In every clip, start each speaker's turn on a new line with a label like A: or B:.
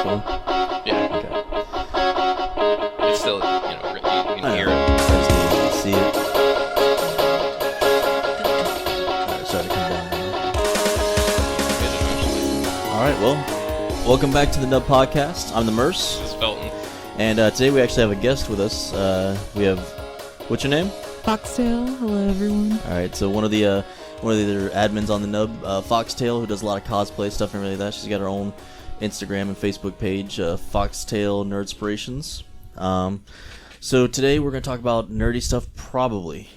A: one?
B: Yeah.
A: Okay.
B: It's still, you can hear it.
A: I just need to see it. Alright, sorry to come down. Alright, well, welcome back to the NuB Podcast. I'm the Merce.
B: This is Felton.
A: And today we actually have a guest with us. We have, what's your name?
C: Foxtail. Hello, everyone.
A: Alright, so one of the other admins on the NuB, Foxtail, who does a lot of cosplay stuff and really that. She's got her own Instagram and Facebook page, FoxTale Nerdsiprations. So today we're going to talk about nerdy stuff, probably.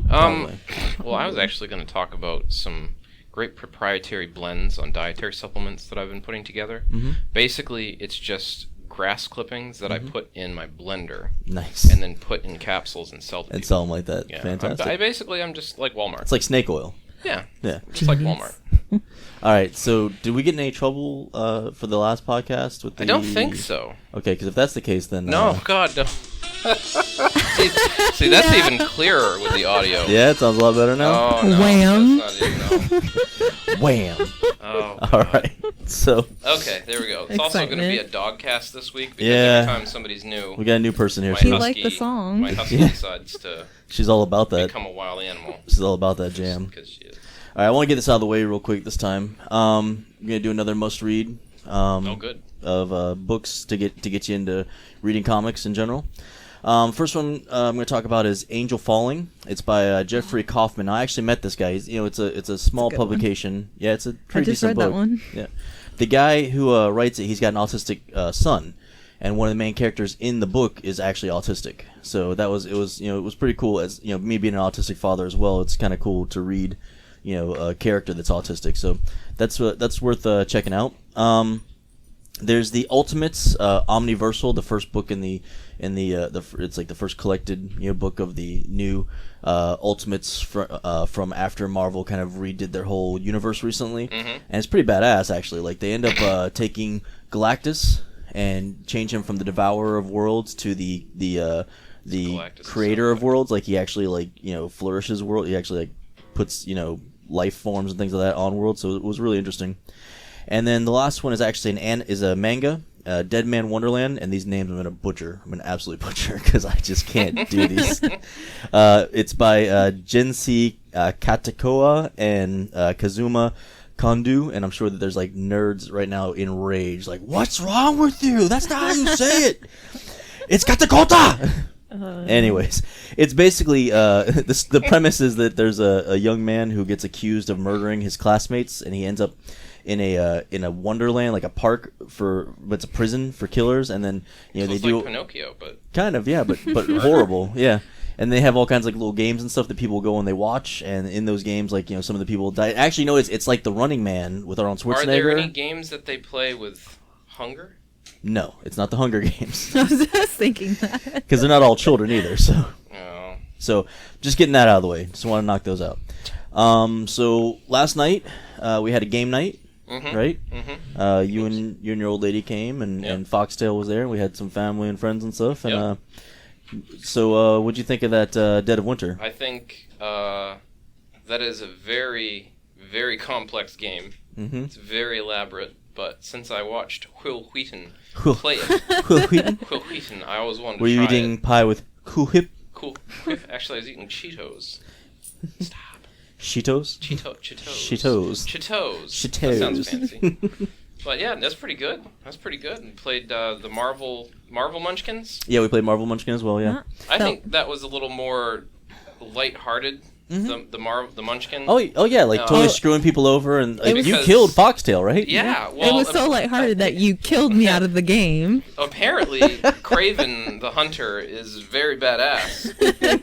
B: Well, I was actually going to talk about some great proprietary blends on dietary supplements that I've been putting together.
A: Mm-hmm.
B: Basically, it's just grass clippings that I put in my blender.
A: Nice.
B: And then put in capsules and sell to people.
A: And sell them like that.
B: Yeah.
A: Fantastic.
B: I'm just like Walmart.
A: It's like snake oil.
B: Yeah.
A: Yeah.
B: Just like Walmart.
A: Alright, so did we get in any trouble for the last podcast? With the...
B: I don't think so.
A: Okay, because if that's the case, then...
B: No, God, no. see, that's even clearer with the audio.
A: Yeah, it sounds a lot better now.
B: Oh, no.
C: Wham.
B: That's not even, no.
A: Wham.
B: Oh,
A: Alright, so...
B: Okay, there we go. It's also going to be a dog cast this week because every time somebody's new...
A: We got a new person here.
C: She liked the song.
B: My husky decides to
A: She's all about that.
B: become a wild animal.
A: She's all about that jam.
B: Because she is.
A: Alright, I want to get this out of the way real quick this time. I'm going to do another must-read.
B: Good.
A: Of books to get you into reading comics in general. First one I'm going to talk about is Angel Falling. It's by Jeffrey Kaufman. I actually met this guy. It's a small publication. One. Yeah, it's a pretty decent book. I just read that one. Yeah, the guy who writes it, he's got an autistic son, and one of the main characters in the book is actually autistic. So it was pretty cool. As me being an autistic father as well, it's kind of cool to read a character that's autistic. So that's worth checking out. There's the Ultimates, Omniversal, the first book it's like the first collected book of the new Ultimates from after Marvel kind of redid their whole universe recently, and it's pretty badass actually. Like they end up taking Galactus and change him from the Devourer of Worlds to the Creator of Worlds. Like he actually flourishes world. He actually puts life forms and things like that on world. So it was really interesting. And then the last one is actually a manga, Dead Man Wonderland, and these names I'm going to butcher. I'm going to absolutely butcher because I just can't do these. It's by Gensi Katakoa and Kazuma Kondu, and I'm sure that there's nerds right now enraged, what's wrong with you? That's not how you say it. It's Katakota! Anyways, it's basically the premise is that there's a young man who gets accused of murdering his classmates, and he ends up in a wonderland, like a park but it's a prison for killers, and then
B: so
A: they
B: it's
A: do
B: like Pinocchio, but
A: kind of but horrible, yeah. And they have all kinds of little games and stuff that people go and they watch, and in those games, some of the people die. Actually, no, it's like the Running Man with Arnold Schwarzenegger.
B: Are there any games that they play with hunger?
A: No, it's not the Hunger Games.
C: I was just thinking that
A: because they're not all children either. So,
B: oh.
A: So just getting that out of the way. Just want to knock those out. So last night we had a game night. Right? Mm-hmm. You and your old lady came, and Foxtail was there. We had some family and friends and stuff. And so, what'd you think of that Dead of Winter?
B: I think that is a very, very complex game. Mm-hmm. It's very elaborate. But since I watched Will Wheaton play it,
A: Will
B: Wheaton, I always wanted to try it.
A: Were you eating pie with Cool Whip?
B: Actually, I was eating Cheetos. Stop.
A: Cheetos?
B: Cheetos. That sounds fancy. But yeah, that's pretty good. We played the Marvel Munchkins.
A: Yeah, we played Marvel Munchkin as well, yeah.
B: I think that was a little more lighthearted. The Munchkin.
A: Oh yeah, totally screwing people over, and you killed Foxtail, right?
B: Yeah, well,
C: it was so lighthearted that you killed me out of the game.
B: Apparently, Craven the Hunter is very badass,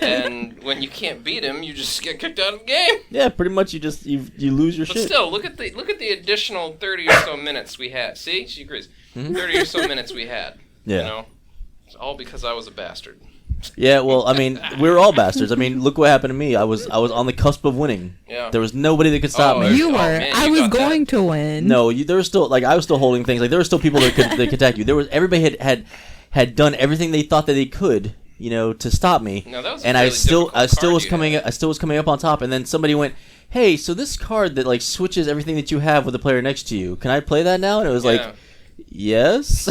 B: and when you can't beat him, you just get kicked out of the game.
A: Yeah, pretty much. You lose your shit.
B: But still, look at the additional 30 or so minutes we had. See, she agrees. 30 or so minutes we had.
A: Yeah.
B: It's all because I was a bastard.
A: Yeah, well, I mean, we were all bastards. I mean, look what happened to me. I was on the cusp of winning.
B: Yeah.
A: There was nobody that could stop me.
C: You were.
B: Man,
C: I was going to win.
A: No, there was still I was still holding things. There were still people that could attack you. There was everybody had done everything they thought that they could, to stop me.
B: No, that was
A: and I still was coming up on top. And then somebody went, "Hey, so this card that switches everything that you have with the player next to you. Can I play that now?" And it was Yes.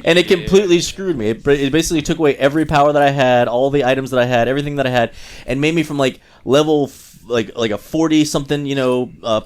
A: And it completely screwed me. It basically took away every power that I had, all the items that I had, everything that I had, and made me from like level like a 40 something,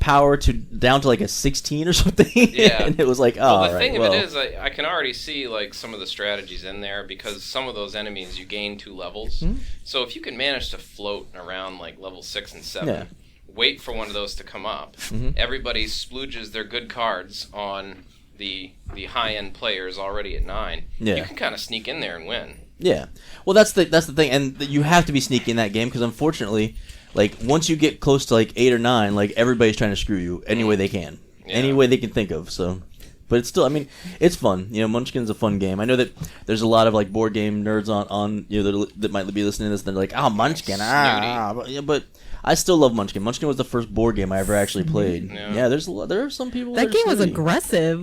A: power to down to like a 16 or something.
B: Yeah.
A: And it was like,
B: well, the thing of it is, I can already see like some of the strategies in there, because some of those enemies you gain 2 levels. Mm-hmm. So if you can manage to float around like level 6 and 7, wait for one of those to come up. Mm-hmm. Everybody splooges their good cards on the high-end players already at 9. Yeah. You can kind of sneak in there and win.
A: Yeah. Well, that's the thing, and you have to be sneaky in that game, because unfortunately, like once you get close to like 8 or 9, like everybody's trying to screw you any way they can, any way they can think of. So, but it's still, I mean, it's fun. Munchkin's a fun game. I know that there's a lot of like board game nerds on that might be listening to this, and they're like, oh, Munchkin, but I still love Munchkin. Munchkin was the first board game I ever actually played. Yeah, there are some people
C: that game was aggressive.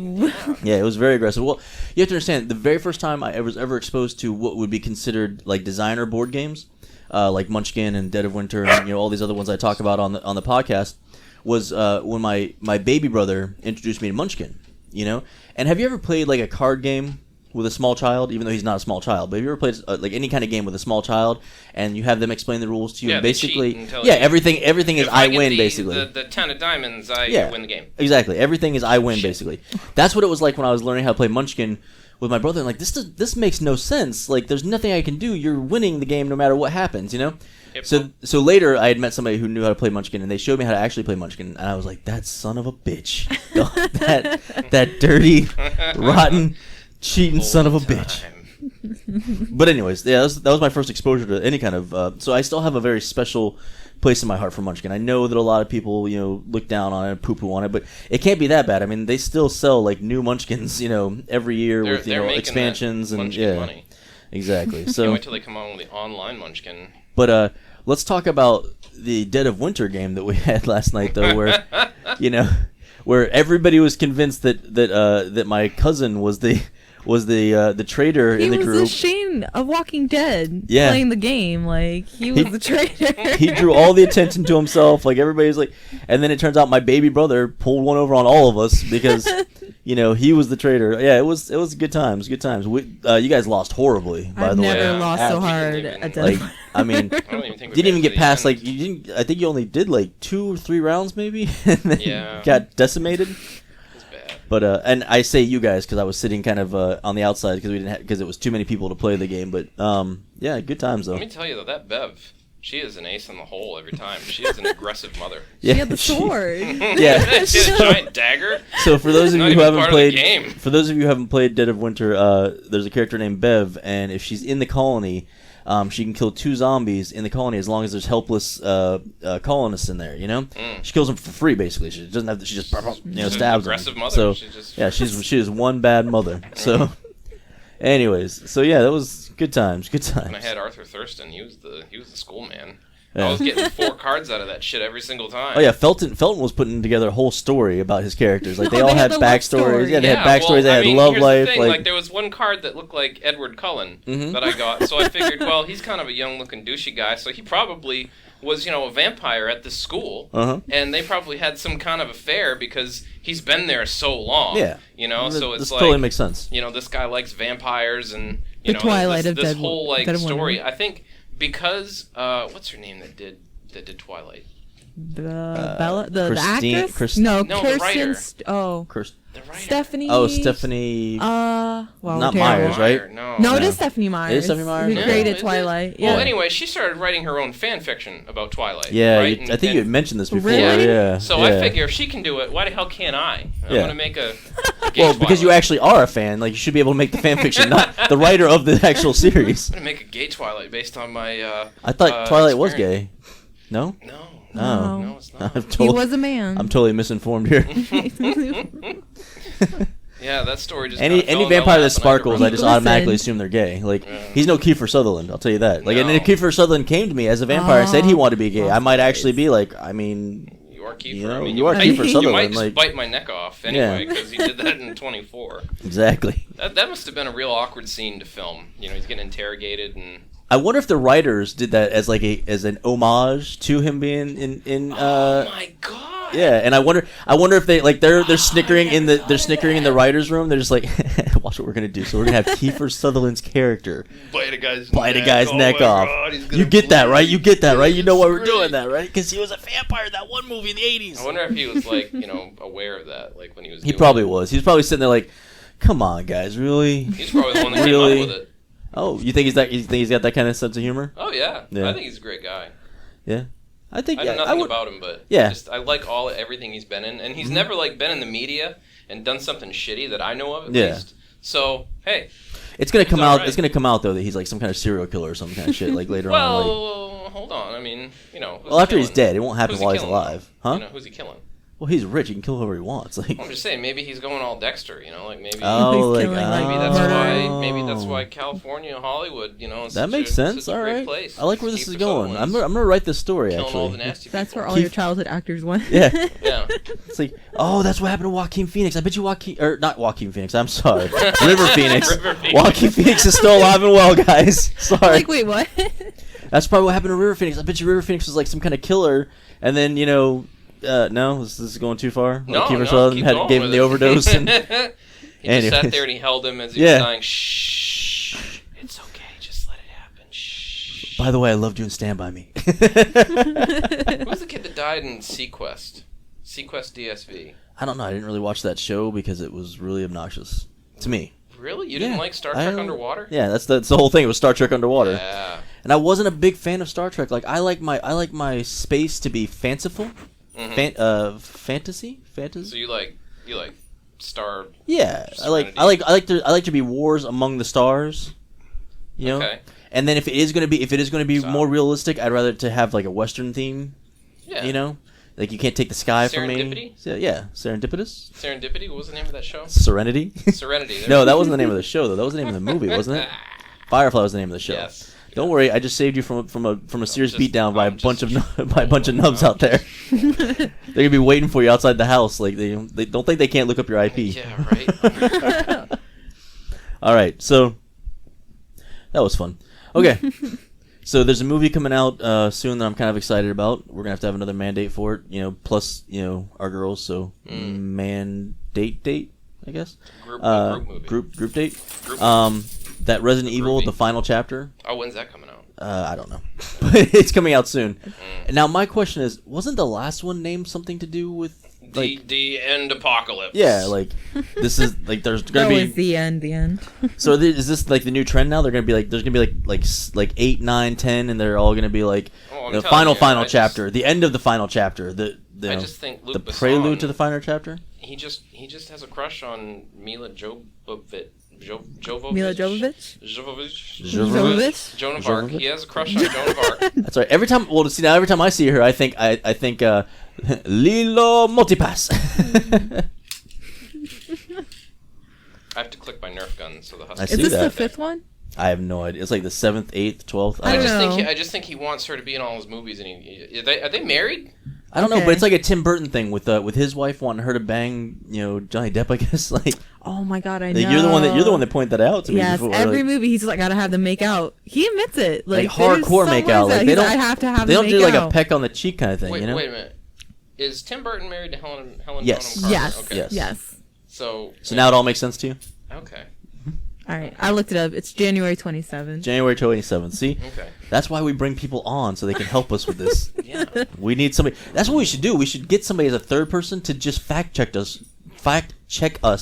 A: Yeah, it was very aggressive. Well, you have to understand, the very first time I was ever exposed to what would be considered like designer board games, like Munchkin and Dead of Winter and all these other ones I talk about on the podcast, was when my baby brother introduced me to Munchkin. And have you ever played like a card game with a small child, even though he's not a small child? But have you ever played like any kind of game with a small child, and you have them explain the rules to you? And basically, everything is I win, basically.
B: The 10 of diamonds, I win the game.
A: Exactly, everything is I win, basically. That's what it was like when I was learning how to play Munchkin with my brother. And like, this makes no sense. Like, there's nothing I can do. You're winning the game no matter what happens. Yep. So later, I had met somebody who knew how to play Munchkin, and they showed me how to actually play Munchkin, and I was like, that son of a bitch, that dirty, rotten, cheating son of a bitch. But anyways, yeah, that was my first exposure to any kind of. So I still have a very special place in my heart for Munchkin. I know that a lot of people, look down on it, poo-poo on it, but it can't be that bad. I mean, they still sell like new Munchkins, every year with expansions and
B: money.
A: Exactly.
B: So
A: So
B: wait till they come on with the online Munchkin.
A: But let's talk about the Dead of Winter game that we had last night, though, where where everybody was convinced that my cousin was the traitor in the group.
C: He was ashamed of Walking Dead playing the game. Like, he was the traitor.
A: He drew all the attention to himself. Like, everybody's like... And then it turns out my baby brother pulled one over on all of us because, he was the traitor. Yeah, it was good times. Good times. You guys lost horribly, by the way.
C: I've never lost so hard at Dead.
A: Like, I mean, didn't even get past, like, you didn't... I think you only did, like, 2 or 3 rounds, maybe? And then got decimated. But and I say you guys because I was sitting kind of on the outside because it was too many people to play the game. But yeah, good times though.
B: Let me tell you though, that Bev, she is an ace in the hole every time. She is an aggressive mother.
A: Yeah,
C: she had the sword.
A: Yeah,
B: she had a giant dagger.
A: So for those of you who haven't played Dead of Winter, there's a character named Bev, and if she's in the colony, she can kill 2 zombies in the colony as long as there's helpless colonists in there. She kills them for free. Basically, she doesn't have to. She just stabs them.
B: Mother.
A: So
B: she
A: is one bad mother. So, anyways, so yeah, that was good times. Good times.
B: And I had Arthur Thurston. He was the school man. Yeah. I was getting 4 cards out of that shit every single time.
A: Oh yeah, Felton was putting together a whole story about his characters. Like they all had backstories. Yeah, they had backstories. They had love life.
B: The thing, like there was one card that looked like Edward Cullen that I got. So I figured, well, he's kind of a young-looking douchey guy, so he probably was, a vampire at this school, and they probably had some kind of affair because he's been there so long.
A: Yeah,
B: so it's
A: this totally makes sense.
B: This guy likes vampires and
C: the Twilight of
B: this whole like story. I think. Because what's her name that did Twilight?
C: Bella, the actress?
A: Kirsten,
B: no, the writer.
C: The writer. Stephanie.
A: Oh, Stephanie.
C: Well,
A: not Myers, right?
C: No, it is Stephanie Myers.
A: It is Stephanie Myers.
C: Who created Twilight?
B: Well, anyway, she started writing her own fan fiction about Twilight.
A: Yeah,
B: right?
A: I think you had mentioned this before.
C: Really?
A: Yeah.
B: So I figure if she can do it, why the hell can't I? I'm gonna make a
A: well, because you actually are a fan. Like you should be able to make the fan fiction, not the writer of the actual series.
B: I'm gonna make a gay Twilight based on my.
A: I thought Twilight was gay. No.
B: No, it's not.
C: He was a man.
A: I'm totally misinformed here.
B: Yeah, that story just
A: any vampire that sparkles, I just automatically assume they're gay. Like he's no Kiefer Sutherland, I'll tell you that. Like, and if Kiefer Sutherland came to me as a vampire and said he wanted to be gay, I might actually be like, I mean,
B: you are Kiefer.
A: You are Kiefer Sutherland.
B: You might bite my neck off anyway because he did that in 24.
A: Exactly.
B: That must have been a real awkward scene to film. He's getting interrogated and.
A: I wonder if the writers did that as an homage to him being in.
B: Oh my god!
A: Yeah, and I wonder if they like they're snickering in the writers' room. They're just like, watch what we're gonna do. So we're gonna have Kiefer Sutherland's character
B: bite a guy's
A: neck off.
B: God,
A: you get that, right? You get that, right? You know why we're doing that, right? Because he was a vampire in that one movie in the 80s.
B: I wonder if he was like, aware of that, like when he was.
A: He probably was. He was probably sitting there like, come on, guys, really?
B: He's probably the one that came up with it.
A: Oh, you think he's got that kind of sense of humor?
B: Oh yeah. I think he's a great guy.
A: Yeah. I know
B: nothing about him, but I like everything he's been in, and he's never like been in the media and done something shitty that I know of at least. So hey,
A: it's gonna come out. Right. It's gonna come out though that he's like some kind of serial killer or some kind of shit like later on.
B: Well, hold on. I mean,
A: Well, after he's dead, it won't happen while he's alive, huh?
B: Who's he killing?
A: Well, he's rich. He can kill whoever he wants. Like,
B: I'm just saying, maybe he's going all Dexter. Like maybe. Maybe that's why California, Hollywood.
A: That makes sense. All right.
B: Place.
A: I like where this is going. I'm gonna write this story
B: killing
A: actually.
B: All the nasty
C: that's where all your childhood actors went.
A: Yeah.
B: Yeah.
A: It's like, that's what happened to Joaquin Phoenix. I bet you not Joaquin Phoenix. I'm sorry, River Phoenix. Joaquin Phoenix is still alive and well, guys. Sorry.
C: Like, wait, what?
A: That's probably what happened to River Phoenix. I bet you River Phoenix was like some kind of killer, and then no, this is going too far.
B: No,
A: Kiefer Sutherland gave him the overdose. And
B: he just sat there and he held him as he was dying. Shh, it's okay, just let it happen. Shh.
A: By the way, I loved you in Stand By Me.
B: Who was the kid that died in Sequest? Sequest DSV.
A: I don't know. I didn't really watch that show because it was really obnoxious to me.
B: Really? You didn't like Star Trek Underwater?
A: Yeah, that's the whole thing. It was Star Trek Underwater.
B: Yeah.
A: And I wasn't a big fan of Star Trek. Like I like my space to be fanciful. Fantasy.
B: So you like star?
A: Yeah, I like to be wars among the stars.
B: Okay.
A: And then if it is going to be more realistic, I'd rather to have like a Western theme.
B: Yeah.
A: Like you can't take the sky from me.
B: Serendipity?
A: So, yeah, Serendipitous.
B: Serendipity. What was the name of that show?
A: Serenity.
B: Serenity.
A: No, that wasn't the name of the show though. That was the name of the movie, wasn't it? Firefly was the name of the show.
B: Yes.
A: Don't worry, I just saved you from a serious beatdown by a bunch of nubs out there. They're gonna be waiting for you outside the house. Like they don't think they can't look up your IP.
B: Yeah, right.
A: All right, so that was fun. Okay, so there's a movie coming out soon that I'm kind of excited about. We're gonna have to have another mandate for it. Plus our girls. So mandate date, I guess. Group date. That Resident Evil, the final chapter.
B: Oh, when's that coming out?
A: I don't know. But it's coming out soon. Now, my question is, wasn't the last one named something to do with... like
B: the end apocalypse?
A: Yeah, like, this is, like, there's going to be...
C: was the end.
A: So is this, like, the new trend now? They're going to be, like, there's going to be, like 8, 9, 10, and they're all going to be, like, the final chapter, the end of the final chapter,
B: I just think Luke
A: the prelude to the final chapter?
B: He just has a crush on Mila Jovovich.
C: Mila Jovovich?
B: Jovovich? Joan of Arc. He has a crush on Joan of Arc.
A: That's right. Every time I see her, I think Lilo Multipass.
B: I have to click my Nerf gun so the husky.
C: Is this the fifth one?
A: I have no idea. It's like the 7th, 8th, 12th.
B: I just think he wants her to be in all his movies. And are they married?
A: I don't know, but it's like a Tim Burton thing with his wife wanting her to bang, Johnny Depp. I guess like.
C: Oh my God, I know.
A: You're the one that pointed that out to me.
C: Yes,
A: before.
C: every movie he's like gotta have them make out. He admits it, like
A: hardcore make out. Like they don't.
C: I have to have.
A: They don't do like
C: out.
A: a peck on the cheek kind of thing.
B: Wait a minute. Is Tim Burton married to Helen
A: Yes.
B: Bonham Carter?
C: Yes.
B: Okay.
C: Yes.
B: So
A: now it all makes sense to you.
B: Okay.
C: All right, I looked it up. It's January 27th.
A: January 27th. See,
B: okay.
A: That's why we bring people on so they can help us with this.
B: Yeah,
A: we need somebody. That's what we should do. We should get somebody as a third person to just fact check us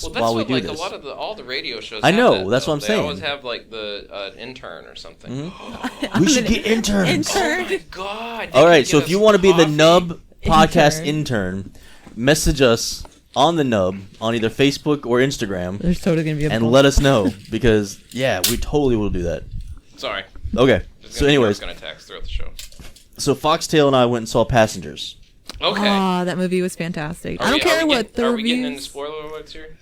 A: while we do this.
B: A lot of all the radio shows.
A: I know. That's what I'm saying.
B: They always have like the intern or something.
A: Mm-hmm. We should get interns.
B: Oh my God!
A: All right. So if you want to be the NuB Podcast intern, message us on the NuB on either Facebook or Instagram.
C: There's totally gonna be a
A: and let us know because we totally will do that.
B: Sorry.
A: Okay. So anyways,
B: gonna text throughout the show.
A: So Foxtail and I went and saw Passengers.
B: Okay.
C: That movie was fantastic. I don't care what the reviews.
B: Are we getting into spoiler alerts here?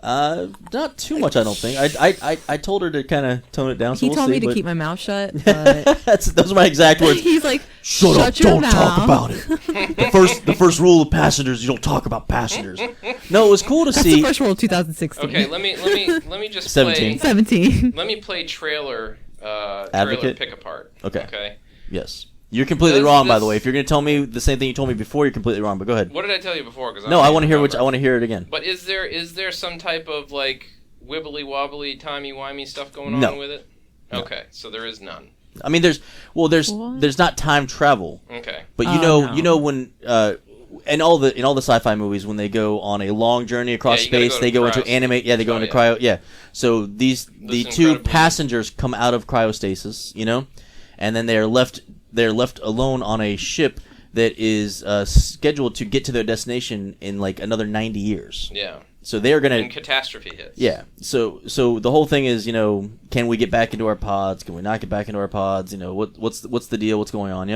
A: Not too much, I don't think. I told her to kind of tone it down. So
C: he
A: we'll
C: told
A: see,
C: me to keep my mouth shut. But
A: those are my exact words.
C: He's like,
A: shut up, don't talk about it. The first rule of Passengers, you don't talk about passengers. No, it was cool to see.
C: That's the first rule of 2016.
B: Okay, let me just
C: 17.
B: Let me play trailer
A: Advocate?
B: pick apart.
A: Okay. Yes. You're completely wrong, by the way. If you're going to tell me the same thing you told me before, you're completely wrong. But go ahead.
B: What did I tell you before?
A: No, I want to hear I want to hear it again.
B: But is there some type of like wibbly wobbly timey wimey stuff going on with it?
A: No.
B: Okay, so there is none.
A: I mean, there's not time travel.
B: Okay.
A: But you know when in all the sci-fi movies when they go on a long journey across space, they go into animate. Yeah, they go into cryo. Yeah. So the two passengers come out of cryostasis, and then they're left alone on a ship that is scheduled to get to their destination in like another 90 years.
B: Yeah.
A: So they're gonna.
B: And catastrophe hits.
A: Yeah. So the whole thing is, can we get back into our pods? Can we not get back into our pods? What's the deal? What's going on?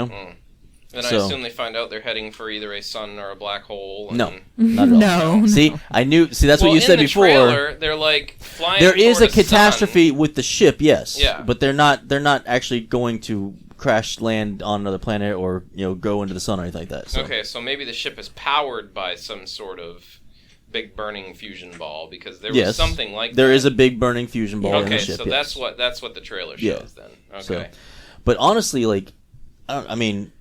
B: And I assume they find out they're heading for either a sun or a black hole. And
A: no, not at all.
C: No.
A: See, I knew. See, that's what you said before.
B: In the trailer, they're like flying.
A: There is a
B: toward
A: catastrophe with the ship, yes.
B: Yeah.
A: But they're not actually going to crash land on another planet or go into the sun or anything like that. So.
B: Okay, so maybe the ship is powered by some sort of big burning fusion ball because there was something like that.
A: There is a big burning fusion ball in the ship.
B: Okay, so that's what the trailer shows then. Okay.
A: So, but honestly, like, I mean,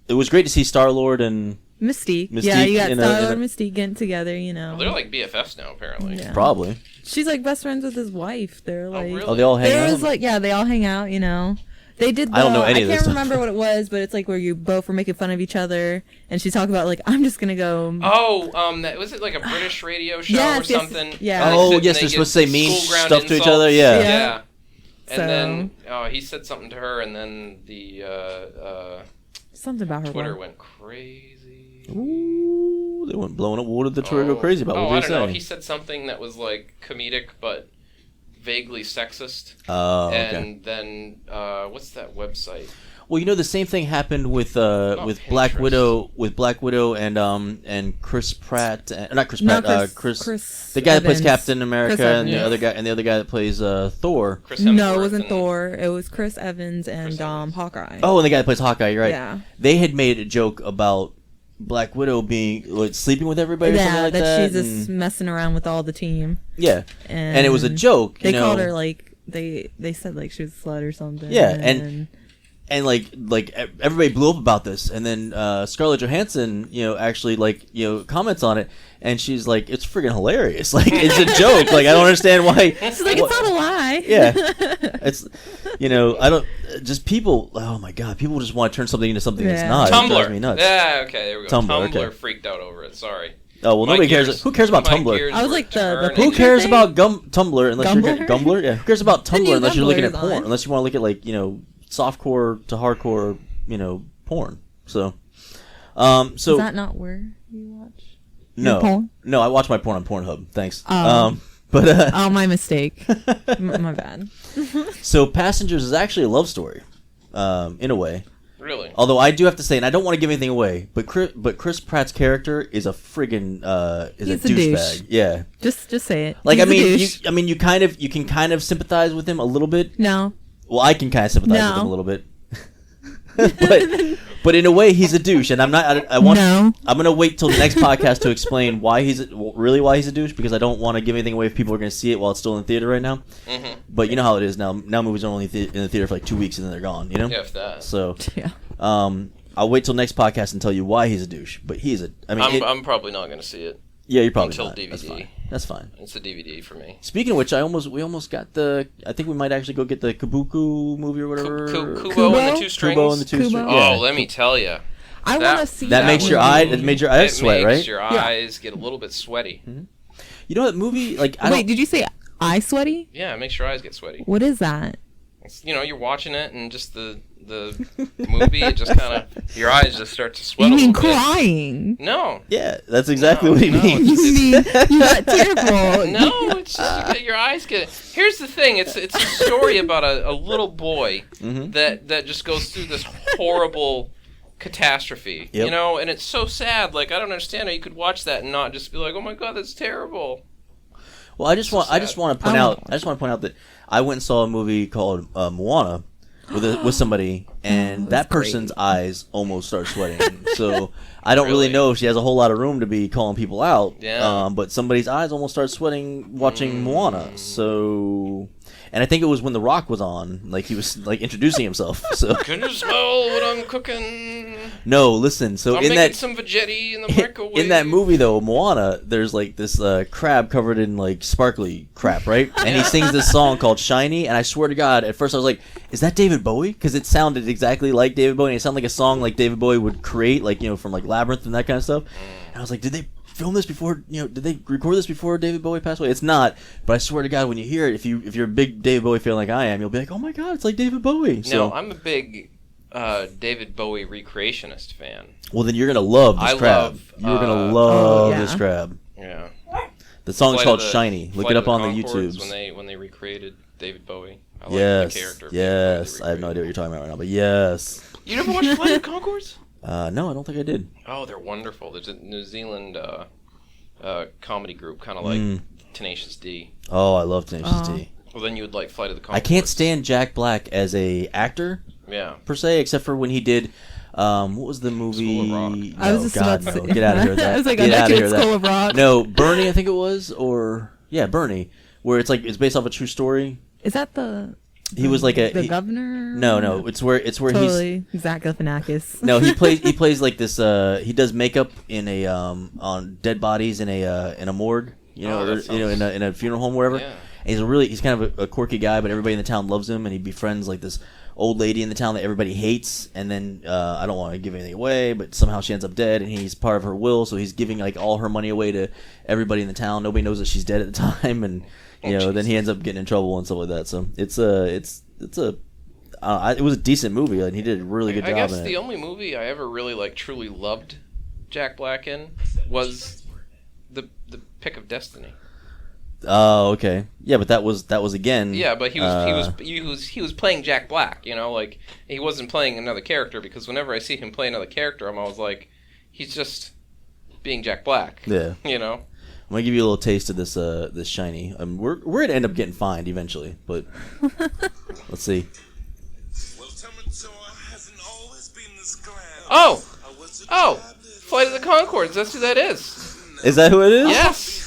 A: it was great to see Star-Lord and
C: Mystique. Yeah, you got Star-Lord and Mystique getting together,
B: Well, they're like BFFs now, apparently.
C: Yeah.
A: Probably.
C: She's like best friends with his wife. They're like,
B: really?
A: Oh, they all hang out?
C: It was like, they all hang out, They did
A: I don't know any of this
C: I can't
A: stuff.
C: remember what it was, but it's like where you both were making fun of each other, and she's talking about like, I'm just gonna go.
B: Oh, was it like a British radio show or something?
C: Yeah.
A: Oh, yes, they're supposed to say mean stuff to each other.
B: Yeah. And then he said something to her, and then the
C: something about her.
B: Twitter went crazy.
A: Ooh, they went blowing up. What did the Twitter go crazy about? What
B: I
A: did
B: don't know. He said something that was like comedic, but vaguely sexist.
A: Oh, okay.
B: And then what's that website?
A: Well, the same thing happened with Black Widow, and Chris Pratt, not Chris Pratt, Chris, the guy that plays Captain America, and the other guy that plays Thor.
C: No, it wasn't Thor. It was Chris Evans and Hawkeye.
A: Oh, and the guy that plays Hawkeye. You're right.
C: Yeah.
A: They had made a joke about Black Widow being sleeping with everybody or something like that.
C: Yeah, that she's just messing around with all the team.
A: Yeah, and it was a joke.
C: They called her like they said like she was a slut or something.
A: Yeah, and like everybody blew up about this, and then Scarlett Johansson, actually comments on it, and she's like, "It's friggin' hilarious! Like it's a joke! Like I don't understand why."
C: She's like, "It's not a lie."
A: Yeah, it's I don't just people. Oh my god, people just want to turn something into something that's not.
B: Tumblr.
A: It drives me nuts.
B: Yeah, okay, there we go. Tumblr
A: freaked
B: out over it. Sorry.
A: Oh well, nobody cares. Who cares about Tumblr?
C: I was like
A: who cares about Tumblr unless you're Gumbler? Yeah, who cares about Tumblr unless you're looking at porn?
C: On.
A: Unless you want to look at like softcore to hardcore, porn. So,
C: Is that not where you watch?
A: No,
C: porn?
A: No, I watch my porn on Pornhub. Thanks.
C: But oh, my mistake. My bad.
A: So, Passengers is actually a love story, in a way.
B: Really?
A: Although I do have to say, and I don't want to give anything away, but Chris Pratt's character is a friggin'
C: He's a
A: douchebag. Yeah.
C: Just say it.
A: Like I mean, you can kind of sympathize with him a little bit.
C: No.
A: Well, I can kind of sympathize with him a little bit. but in a way, he's a douche, and I'm not. I'm gonna wait till the next podcast to explain why he's a douche, because I don't want to give anything away if people are gonna see it while it's still in the theater right now. Mm-hmm. But you know how it is now. Now movies are only in the theater for like 2 weeks and then they're gone.
B: Yeah, if that.
A: So
C: yeah.
A: I'll wait till next podcast and tell you why he's a douche. But he's a. I mean,
B: I'm probably not gonna see it.
A: Yeah, you're probably
B: until
A: not.
B: DVD.
A: That's fine.
B: It's a DVD for me.
A: Speaking of which, we almost got I think we might actually go get the Kabuki movie or whatever.
B: Kubo and the Two Strings.
A: Kubo and the Two Strings.
B: Oh, let me tell you.
C: I want to see
A: that. Makes your eyes sweat, right?
B: It makes your eyes get a little bit sweaty.
A: Mm-hmm. You know that movie? Like,
C: wait, did you say eye sweaty?
B: Yeah, it makes your eyes get sweaty.
C: What is that?
B: You're watching it and just the movie, it just kind of your eyes just start to sweat.
C: You mean crying?
B: No.
A: Yeah, that's exactly what he means.
C: You mean you got tearful?
B: No, it's just your eyes get. Here's the thing: it's a story about a little boy that just goes through this horrible catastrophe.
A: Yep.
B: And it's so sad. Like I don't understand how you could watch that and not just be like, "Oh my god, that's terrible."
A: Well, I just want to point out that I went and saw a movie called Moana with somebody, and that person's eyes almost start sweating. So I don't really know if she has a whole lot of room to be calling people out.
B: Yeah.
A: But somebody's eyes almost start sweating watching Moana. So, And I think it was when The Rock was on, like he was like introducing himself. So
B: can you smell what I'm cooking?
A: No, listen. So
B: I'm making some Vagetti in the microwave.
A: In that movie though, Moana, there's like this crab covered in like sparkly crap, right? And he sings this song called "Shiny." And I swear to God, at first I was like, "Is that David Bowie?" Because it sounded exactly like David Bowie. And it sounded like a song like David Bowie would create, like from like Labyrinth and that kind of stuff. And I was like, did they film this before? Did they record this before David Bowie passed away? It's not, but I swear to God, when you hear it, if you're a big David Bowie fan like I am, you'll be like, oh my God, it's like David Bowie. So,
B: no, I'm a big David Bowie recreationist fan.
A: Well, then you're gonna love this crab. You're gonna love this crab.
B: Yeah.
A: The song's called "Shiny." Look it up on the YouTubes.
B: When they recreated David Bowie. I like the character.
A: Yes. I have no idea what you're talking about right now, but yes.
B: You never watched Flight of the Conchords?
A: No, I don't think I did.
B: Oh, they're wonderful. There's a New Zealand comedy group, kind of like Tenacious D.
A: Oh, I love Tenacious D.
B: Well, then you would like Flight of the Conchords.
A: I can't stand Jack Black as a actor.
B: Yeah.
A: Per se, except for when he did. What was the movie?
B: School of Rock.
A: No,
C: I was just about to say.
A: Get out of here with that.
C: I was like,
A: Get out of here with that.
C: School of Rock.
A: No, Bernie, I think it was, Bernie, where it's based off a true story.
C: Is that the?
A: He was like
C: the governor.
A: No, it's where
C: totally Zach Galifianakis.
A: No, he plays like this. He does makeup in a on dead bodies in a morgue, in a funeral home, wherever.
B: Yeah.
A: And he's kind of a quirky guy, but everybody in the town loves him, and he befriends like this old lady in the town that everybody hates. And then I don't want to give anything away, but somehow she ends up dead, and he's part of her will, so he's giving like all her money away to everybody in the town. Nobody knows that she's dead at the time, and then he ends up getting in trouble and stuff like that. So it was a decent movie, and he did a really good job.
B: I guess
A: in
B: the
A: it.
B: only movie I ever really truly loved Jack Black in was the Pick of Destiny.
A: Oh, okay. Yeah, but that was again.
B: Yeah, but he was playing Jack Black. He wasn't playing another character, because whenever I see him play another character, I'm always like, he's just being Jack Black.
A: Yeah. I'm gonna give you a little taste of this Shiny. We're gonna end up getting fined eventually, but let's see.
B: Oh, Flight of the Conchords. That's who that is.
A: Is that who it is?
B: Yes.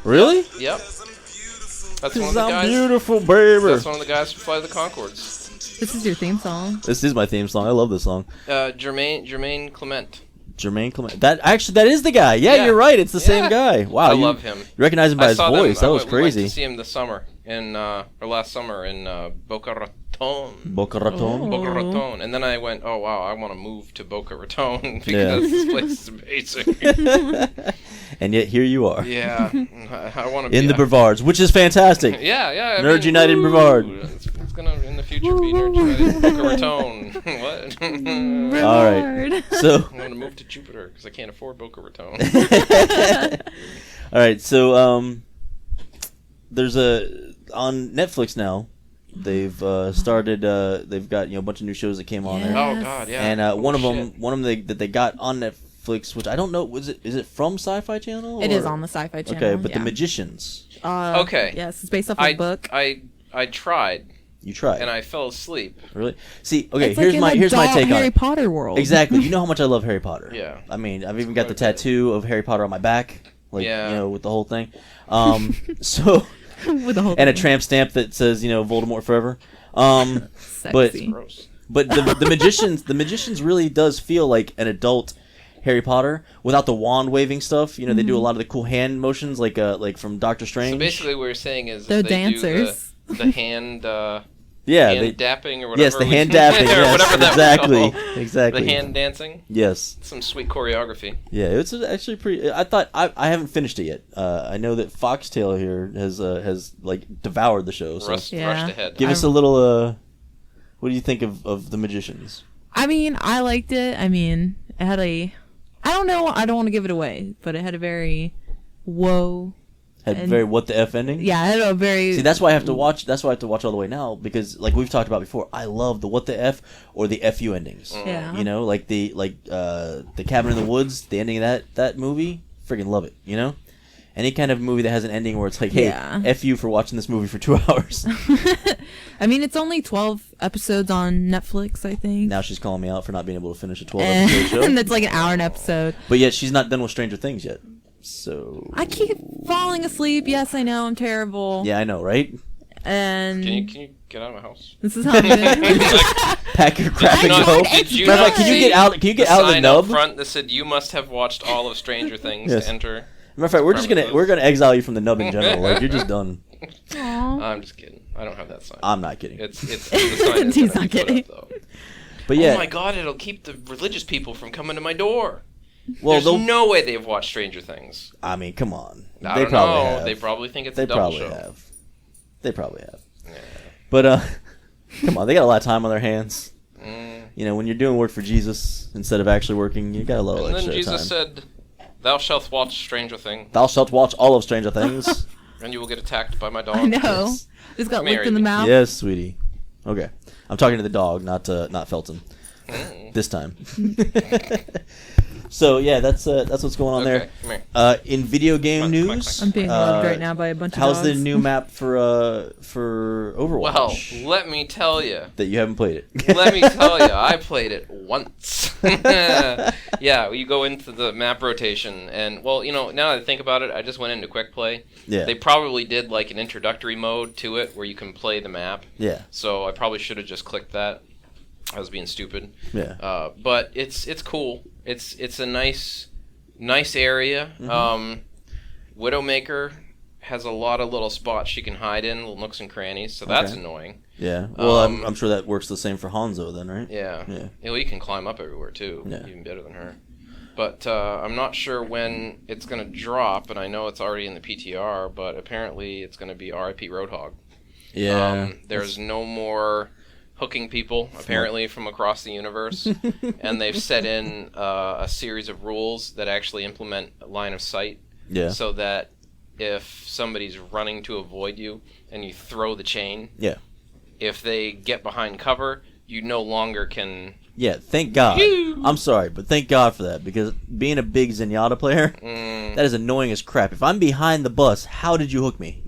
A: Really?
B: Yep. That's one of the guys.
A: Beautiful, baby.
B: That's one of the guys from Flight of the Conchords.
C: This is your theme song.
A: This is my theme song. I love this song.
B: Jermaine Clement.
A: Jermaine Clement. That is the guy. Yeah, you're right. It's the same guy. Wow,
B: I love him.
A: You recognize him by his voice. That was crazy.
B: We went to see him this summer last summer in Boca Raton.
A: Boca Raton.
B: Boca Raton. And then I went, oh wow, I want to move to Boca Raton because this place is amazing.
A: And yet here you are.
B: Yeah, I want to be
A: in the Brevards, which is fantastic.
B: Yeah.
A: Nerds United Brevard.
B: It's gonna in the future be Nerds United Boca Raton. What?
A: All right. So
B: I'm gonna move to Jupiter because I can't afford Boca Raton.
A: All right. So there's on Netflix now. They've started. They've got a bunch of new shows that came on there.
B: Oh God, yeah.
A: And one of them that they got on Netflix, which I don't know, is it from Sci-Fi Channel?
C: It is on the Sci-Fi Channel.
A: Okay, but The Magicians.
B: Okay.
C: Yes, it's based off a book.
B: I tried.
A: You tried.
B: And I fell asleep.
A: Really? See, okay,
C: it's
A: here's my take on
C: Harry Potter world.
A: Exactly. You know how much I love Harry Potter.
B: Yeah.
A: I mean, I've even got the tattoo of Harry Potter on my back, with the whole thing. So.
C: With the whole
A: and a tramp stamp that says, Voldemort forever.
C: Sexy.
A: But the magicians really does feel like an adult Harry Potter without the wand waving stuff. They do a lot of the cool hand motions like from Doctor Strange.
B: So basically, what we're saying is
C: they're
B: they
C: dancers.
B: Do the hand.
A: Hand
B: dapping or whatever.
A: Yes, the hand dapping. Yes, exactly.
B: The hand dancing.
A: Yes.
B: Some sweet choreography.
A: Yeah, it's actually pretty. I thought I haven't finished it yet. I know that Foxtail here has devoured the show. So
B: Rushed ahead.
A: Give us a little. What do you think of The Magicians?
C: I mean, I liked it. I mean, it had I don't know. I don't want to give it away, but it had a very
A: very what the F ending?
C: Yeah, I had a very...
A: See, that's why I have to watch. That's why I have to watch all the way now, because like we've talked about before, I love the what the F or the FU endings.
C: Yeah.
A: Like the Cabin in the Woods, the ending of that movie, freaking love it. Any kind of movie that has an ending where it's like, hey, F you for watching this movie for 2 hours.
C: I mean, it's only 12 episodes on Netflix, I think.
A: Now she's calling me out for not being able to finish a 12-episode show.
C: And it's like an hour an episode.
A: But yet she's not done with Stranger Things yet. So
C: I keep falling asleep. Yes, I know, I'm terrible.
A: Yeah, I know, right?
C: And
B: Can you get out of my house?
C: this is how I'm doing.
A: Pack your crap and
B: No,
A: go.
B: did you
A: Matter of
B: not
A: fact, can you
B: see
A: get out? Can you get
B: the
A: out of the
B: sign up
A: nub?
B: front that said you must have watched all of Stranger Things
A: Yes.
B: to enter?
A: Matter of fact, we're gonna exile you from the nub in general. Like you're just done.
C: Aw.
B: I'm just kidding. I don't have that sign.
A: I'm not kidding.
B: It's the sign is
C: He's
B: gonna
C: not
B: be put
C: kidding.
B: up, though.
A: But yeah,
B: Oh my god, it'll keep the religious people from coming to my door.
A: well,
B: There's
A: they'll-
B: no way they've watched Stranger Things.
A: I mean, come on.
B: I
A: They
B: don't
A: probably
B: know.
A: have.
B: They probably think it's
A: They
B: a double
A: probably
B: show.
A: have. They probably have.
B: Yeah.
A: But come on, they got a lot of time on their hands.
B: Mm.
A: You know, when you're doing work for Jesus instead of actually working, you got a little
B: And then
A: extra
B: Jesus
A: time.
B: said, "Thou shalt watch Stranger Things,
A: Thou shalt watch all of Stranger Things.
B: and you will get attacked by my dog."
C: I know.
A: Yes.
C: Just got
B: Marry
C: licked in the
B: me.
C: mouth.
A: Yes, sweetie. Okay, I'm talking to the dog, not Felton.
B: Mm.
A: This time. So yeah, that's what's going on
B: Okay, come here.
A: there. In video game
B: Come on,
A: news,
C: I'm being loved right now by a bunch of
A: how's
C: dogs.
A: the new map for Overwatch?
B: Well, let me tell you.
A: That you haven't played it.
B: Let me tell you, I played it once. Yeah, you go into the map rotation, and well, now that I think about it, I just went into quick play.
A: Yeah.
B: They probably did like an introductory mode to it where you can play the map.
A: Yeah.
B: So I probably should have just clicked that. I was being stupid.
A: Yeah.
B: But it's cool. It's a nice area.
A: Mm-hmm.
B: Widowmaker has a lot of little spots she can hide in, little nooks and crannies. So that's
A: Okay.
B: annoying.
A: Yeah. Well, I'm sure that works the same for Hanzo then, right?
B: Yeah.
A: Yeah.
B: Well, you can climb up everywhere too.
A: Yeah.
B: Even better than her. But I'm not sure when it's going to drop, and I know it's already in the PTR, but apparently it's going to be RIP Roadhog.
A: Yeah.
B: There's no more hooking people, apparently, from across the universe. And they've set in a series of rules that actually implement line of sight.
A: Yeah.
B: So that if somebody's running to avoid you and you throw the chain,
A: Yeah.
B: if they get behind cover, you no longer can...
A: Yeah, thank God. I'm sorry, but thank God for that, because being a big Zenyatta player, that is annoying as crap. If I'm behind the bus, how did you hook me?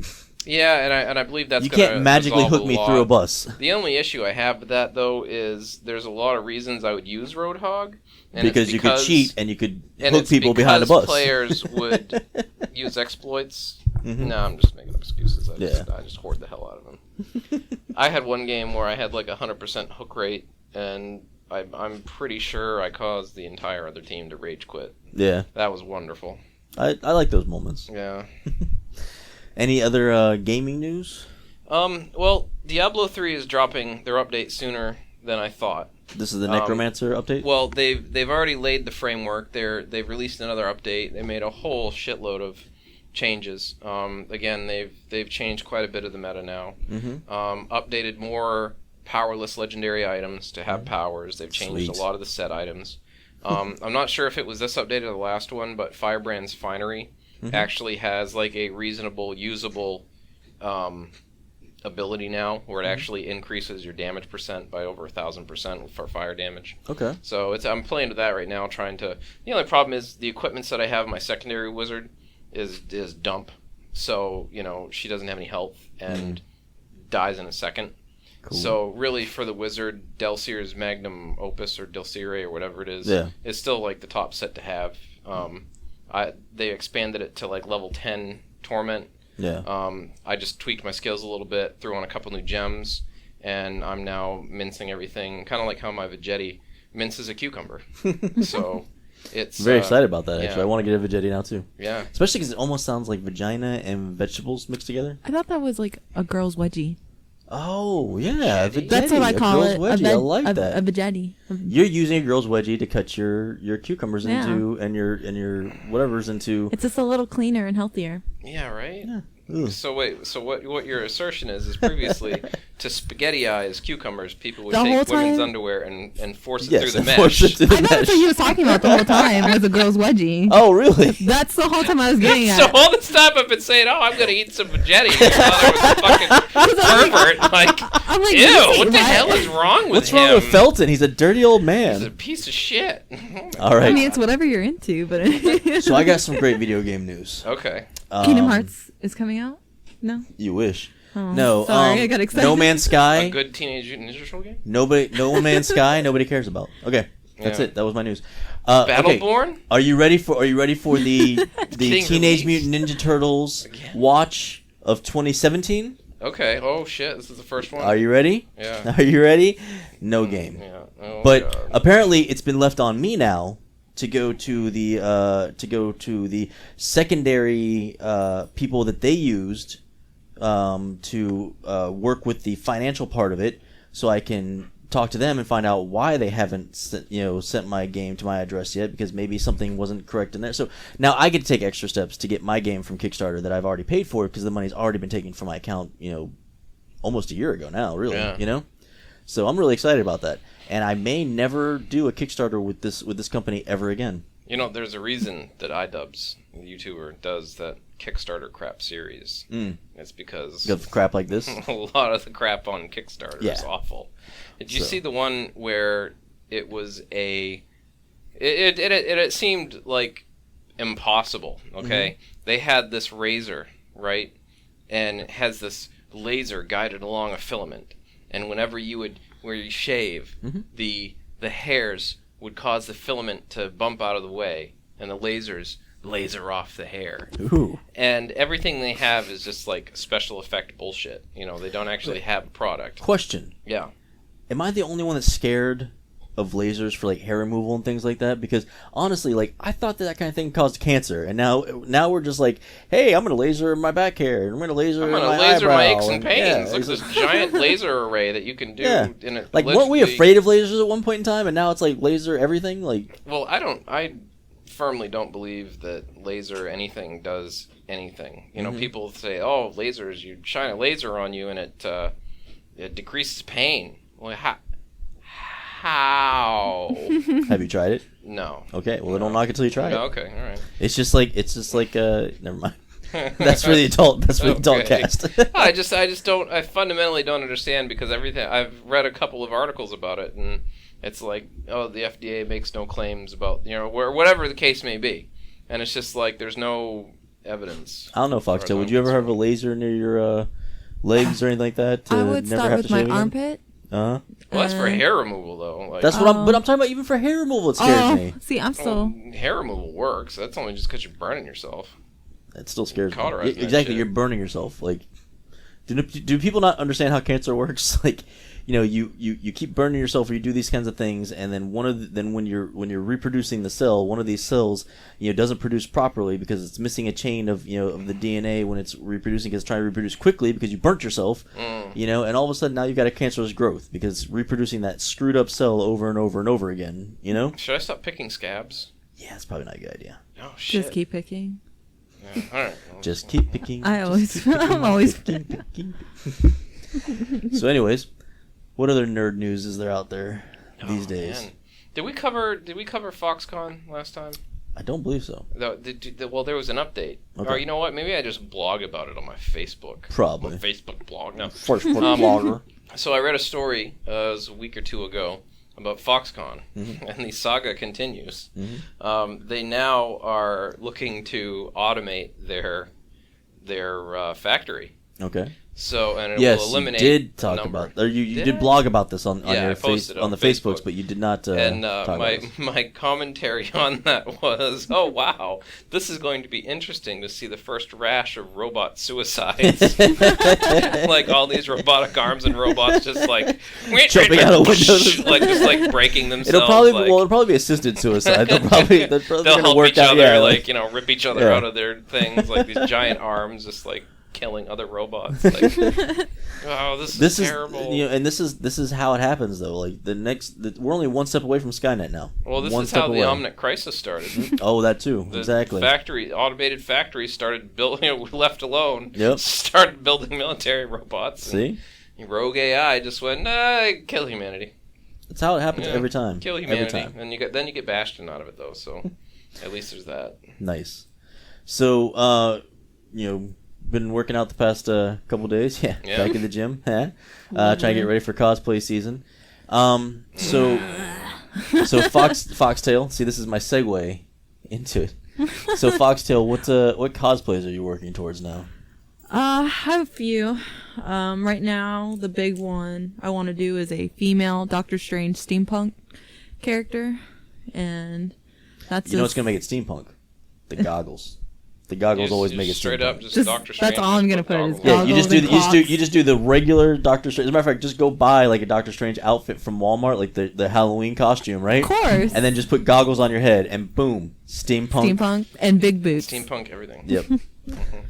B: Yeah, and I believe that's
A: You
B: gonna
A: can't magically
B: resolve
A: hook me
B: lot.
A: through a bus.
B: The only issue I have with that, though, is there's a lot of reasons I would use Roadhog. And
A: Because you could cheat and you could hook
B: it's
A: people behind a
B: because
A: bus.
B: players would use exploits.
A: Mhm.
B: No, I'm just making up excuses. I
A: Yeah.
B: just hoard the hell out of them. I had one game where I had like 100% hook rate, and I'm pretty sure I caused the entire other team to rage quit.
A: Yeah.
B: That was wonderful.
A: I like those moments.
B: Yeah.
A: Any other gaming news?
B: Well, Diablo 3 is dropping their update sooner than I thought.
A: This is the Necromancer update?
B: Well, they've already laid the framework. They've released another update. They made a whole shitload of changes. Again, they've changed quite a bit of the meta now.
A: Mm-hmm.
B: Updated more powerless legendary items to have powers. They've changed
A: Sweet.
B: a lot of the set items. I'm not sure if it was this update or the last one, but Firebrand's Finery actually has like a reasonable, usable ability now, where it actually increases your damage percent by over 1,000% for fire damage.
A: Okay.
B: So I'm playing with that right now, trying to... The only problem is the equipment set I have in my secondary wizard is dump. So, she doesn't have any health and dies in a second.
A: Cool.
B: So really for the wizard, Delsier's Magnum Opus or Delsire or whatever it is, is still like the top set to have. They expanded it to like level 10 Torment.
A: Yeah.
B: I just tweaked my skills a little bit, threw on a couple new gems, and I'm now mincing everything, kind of like how my Vagetti minces a cucumber. So it's...
A: Very excited about that, actually.
B: yeah.
A: I want to get a Vagetti now, too.
B: Yeah.
A: Especially because it almost sounds like vagina and vegetables mixed together.
C: I thought that was like a girl's wedgie.
A: Oh, yeah.
B: Vagetti?
C: That's what I call it.
A: Wedgie. I like that.
C: A Vagetti.
A: You're using a girl's wedgie to cut your cucumbers
C: Yeah.
A: into and your whatever's into.
C: It's just a little cleaner and healthier.
B: Yeah, right?
A: Yeah. Ugh.
B: So wait, so what your assertion is previously to spaghetti-eyes cucumbers, people would
C: The whole
B: take women's
C: time?
B: underwear and force it
A: Yes,
B: through the
A: force
B: mesh.
A: it through the
C: I thought that's what
A: mesh.
C: he was talking about the whole time was a girl's wedgie.
A: Oh, really?
C: That's the whole time I was getting at.
B: So all this time I've been saying, "Oh, I'm gonna eat some Vagetti." I thought I was a fucking pervert. Like,
C: I'm like,
B: ew,
C: wait,
B: what the
C: what?
B: hell is wrong with
A: What's
B: him?
A: wrong with Felton? He's a dirty old
B: He's a
A: man.
B: piece of shit.
A: All right.
C: I mean, it's whatever you're into, but
A: So I got some great video game news.
B: Okay.
C: Kingdom Hearts is coming out? No?
A: You wish.
C: Oh,
A: No.
C: sorry, I got excited.
A: No Man's
B: A
A: Sky.
B: good Teenage Mutant Ninja Turtle game.
A: No Man's Sky. Nobody cares about. Okay. That's
B: Yeah.
A: it. That was my news. Okay.
B: Battleborn.
A: Are you ready for the
B: Getting
A: Teenage
B: released.
A: Mutant Ninja Turtles
B: Again?
A: watch of 2017?
B: Okay. Oh shit! This is the first one.
A: Are you ready?
B: Yeah.
A: Are you ready? No game.
B: Yeah. Oh,
A: But
B: God.
A: apparently, it's been left on me now to go to the secondary people that they used to work with the financial part of it, so I can talk to them and find out why they haven't sent my game to my address yet, because maybe something wasn't correct in there. So now I get to take extra steps to get my game from Kickstarter that I've already paid for, because the money's already been taken from my account, almost a year ago now, really.
B: Yeah.
A: So I'm really excited about that, and I may never do a Kickstarter with this company ever again.
B: There's a reason that iDubbbz, the YouTuber, does that Kickstarter crap series. It's because
A: of crap like this.
B: A lot of the crap on Kickstarter is awful. Did you see the one where it was it seemed like impossible, okay? Mm-hmm. They had this razor, right? And it has this laser guided along a filament. And whenever you shave, the hairs would cause the filament to bump out of the way, and the lasers laser off the hair.
A: Ooh.
B: And everything they have is just like special effect bullshit. They don't actually have a product.
A: Question.
B: Yeah.
A: Am I the only one that's scared of lasers for like hair removal and things like that? Because honestly, like, I thought that kind of thing caused cancer, and now we're just like, hey, I'm gonna laser my back hair, and I'm gonna laser
B: my aches and pains.
A: Yeah,
B: Look at this giant laser array that you can do.
A: Yeah.
B: In it.
A: Like, weren't we afraid of lasers at one point in time, and now it's like laser everything? Like,
B: well, I firmly don't believe that laser anything does anything. People say, oh, lasers, you shine a laser on you and it decreases pain. Well, how?
A: Have you tried it?
B: No.
A: Okay, well, don't knock it till you try it.
B: Okay, all right.
A: It's just like never mind. That's for the adult. That's for the adult cast.
B: I just don't. I fundamentally don't understand, because everything I've read a couple of articles about it, and it's like, oh, the FDA makes no claims about whatever the case may be, and it's just like there's no evidence.
A: I don't know, Foxtail. Would you ever have a laser near your legs or anything like that?
C: I would
A: never
C: start
A: have
C: with
A: to
C: my
A: shave again?
C: armpit.
B: Well, that's for hair removal, though. Like,
A: that's what I'm talking about. Even for hair removal, it scares me.
C: See, I'm still...
B: hair removal works. That's only just because you're burning yourself.
A: It still scares me.
B: Cauterizing
A: Exactly, you're burning yourself. Like, do people not understand how cancer works? Like, you keep burning yourself, or you do these kinds of things, and then when you're reproducing the cell, one of these cells doesn't produce properly because it's missing a chain of of the DNA when it's reproducing, because it's trying to reproduce quickly because you burnt yourself, and all of a sudden now you've got a cancerous growth because it's reproducing that screwed up cell over and over and over again.
B: Should I stop picking scabs?
A: Yeah, it's probably not a good idea.
B: Oh shit!
C: Just keep picking.
B: Yeah, all right.
A: Just keep picking.
C: I'm always
A: picking. So, anyways. What other nerd news is there out there these days?
B: Man. Did we cover Foxconn last time?
A: I don't believe so.
B: Well, there was an update. Okay. Or you know what? Maybe I just blog about it on my Facebook.
A: Probably.
B: My Facebook blog. No.
A: Facebook blogger.
B: So I read a story it was a week or two ago about Foxconn, and the saga continues. They now are looking to automate their factory.
A: Okay.
B: So, and it will eliminate.
A: You did talk about, or you did blog about this on your
B: I posted
A: on the Facebooks, but you did not.
B: And
A: talk about
B: my commentary on that was, oh wow, this is going to be interesting to see the first rash of robot suicides. Like all these robotic arms and robots just like
A: jumping out of windows,
B: like just like breaking themselves.
A: It'll probably be assisted suicide. They'll
B: help each other, like rip each other out of their things, like these giant arms, just like killing other robots. Like, oh, this is terrible.
A: And this is how it happens, though. Like we're only one step away from Skynet now.
B: Well, this is how the Omnic crisis started.
A: Oh, that too. Exactly.
B: Automated factories started building. Left alone.
A: Yep.
B: Started building military robots.
A: See,
B: rogue AI just went, kill humanity.
A: That's how it happens every time.
B: Kill humanity,
A: every time.
B: And then you get Bastion out of it, though. So at least there's that.
A: Nice. So, been working out the past couple days. Yeah, back in the gym. Trying to get ready for cosplay season. So Foxtail. See, this is my segue into it. So Foxtail, what cosplays are you working towards now?
C: I have a few. Right now, the big one I want to do is a female Doctor Strange steampunk character, and that's
A: what's gonna make it steampunk? The goggles. The goggles always make it
B: straight up.
A: steampunk.
B: Just Doctor Strange.
C: That's all I'm gonna put it is
A: Yeah, you just do
C: goggles
A: you just do the regular Doctor Strange. As a matter of fact, just go buy like a Doctor Strange outfit from Walmart, like the Halloween costume, right?
C: Of course.
A: And then just put goggles on your head, and boom, steampunk
C: and big boots.
B: Steampunk everything.
A: Yep.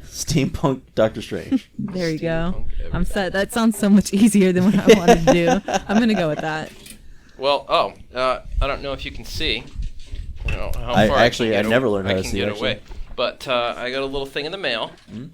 A: Steampunk Doctor Strange.
C: There you go.
B: Steampunk
C: I'm set. That sounds so much easier than what I wanted to do. I'm gonna go with that.
B: Well, I don't know if you can see. You know, how
A: I
B: far
A: actually
B: I
A: I
B: can
A: never learned how
B: I
A: to
B: can
A: see.
B: get
A: Actually.
B: away. But I got a little thing in the mail.
A: Mm-hmm.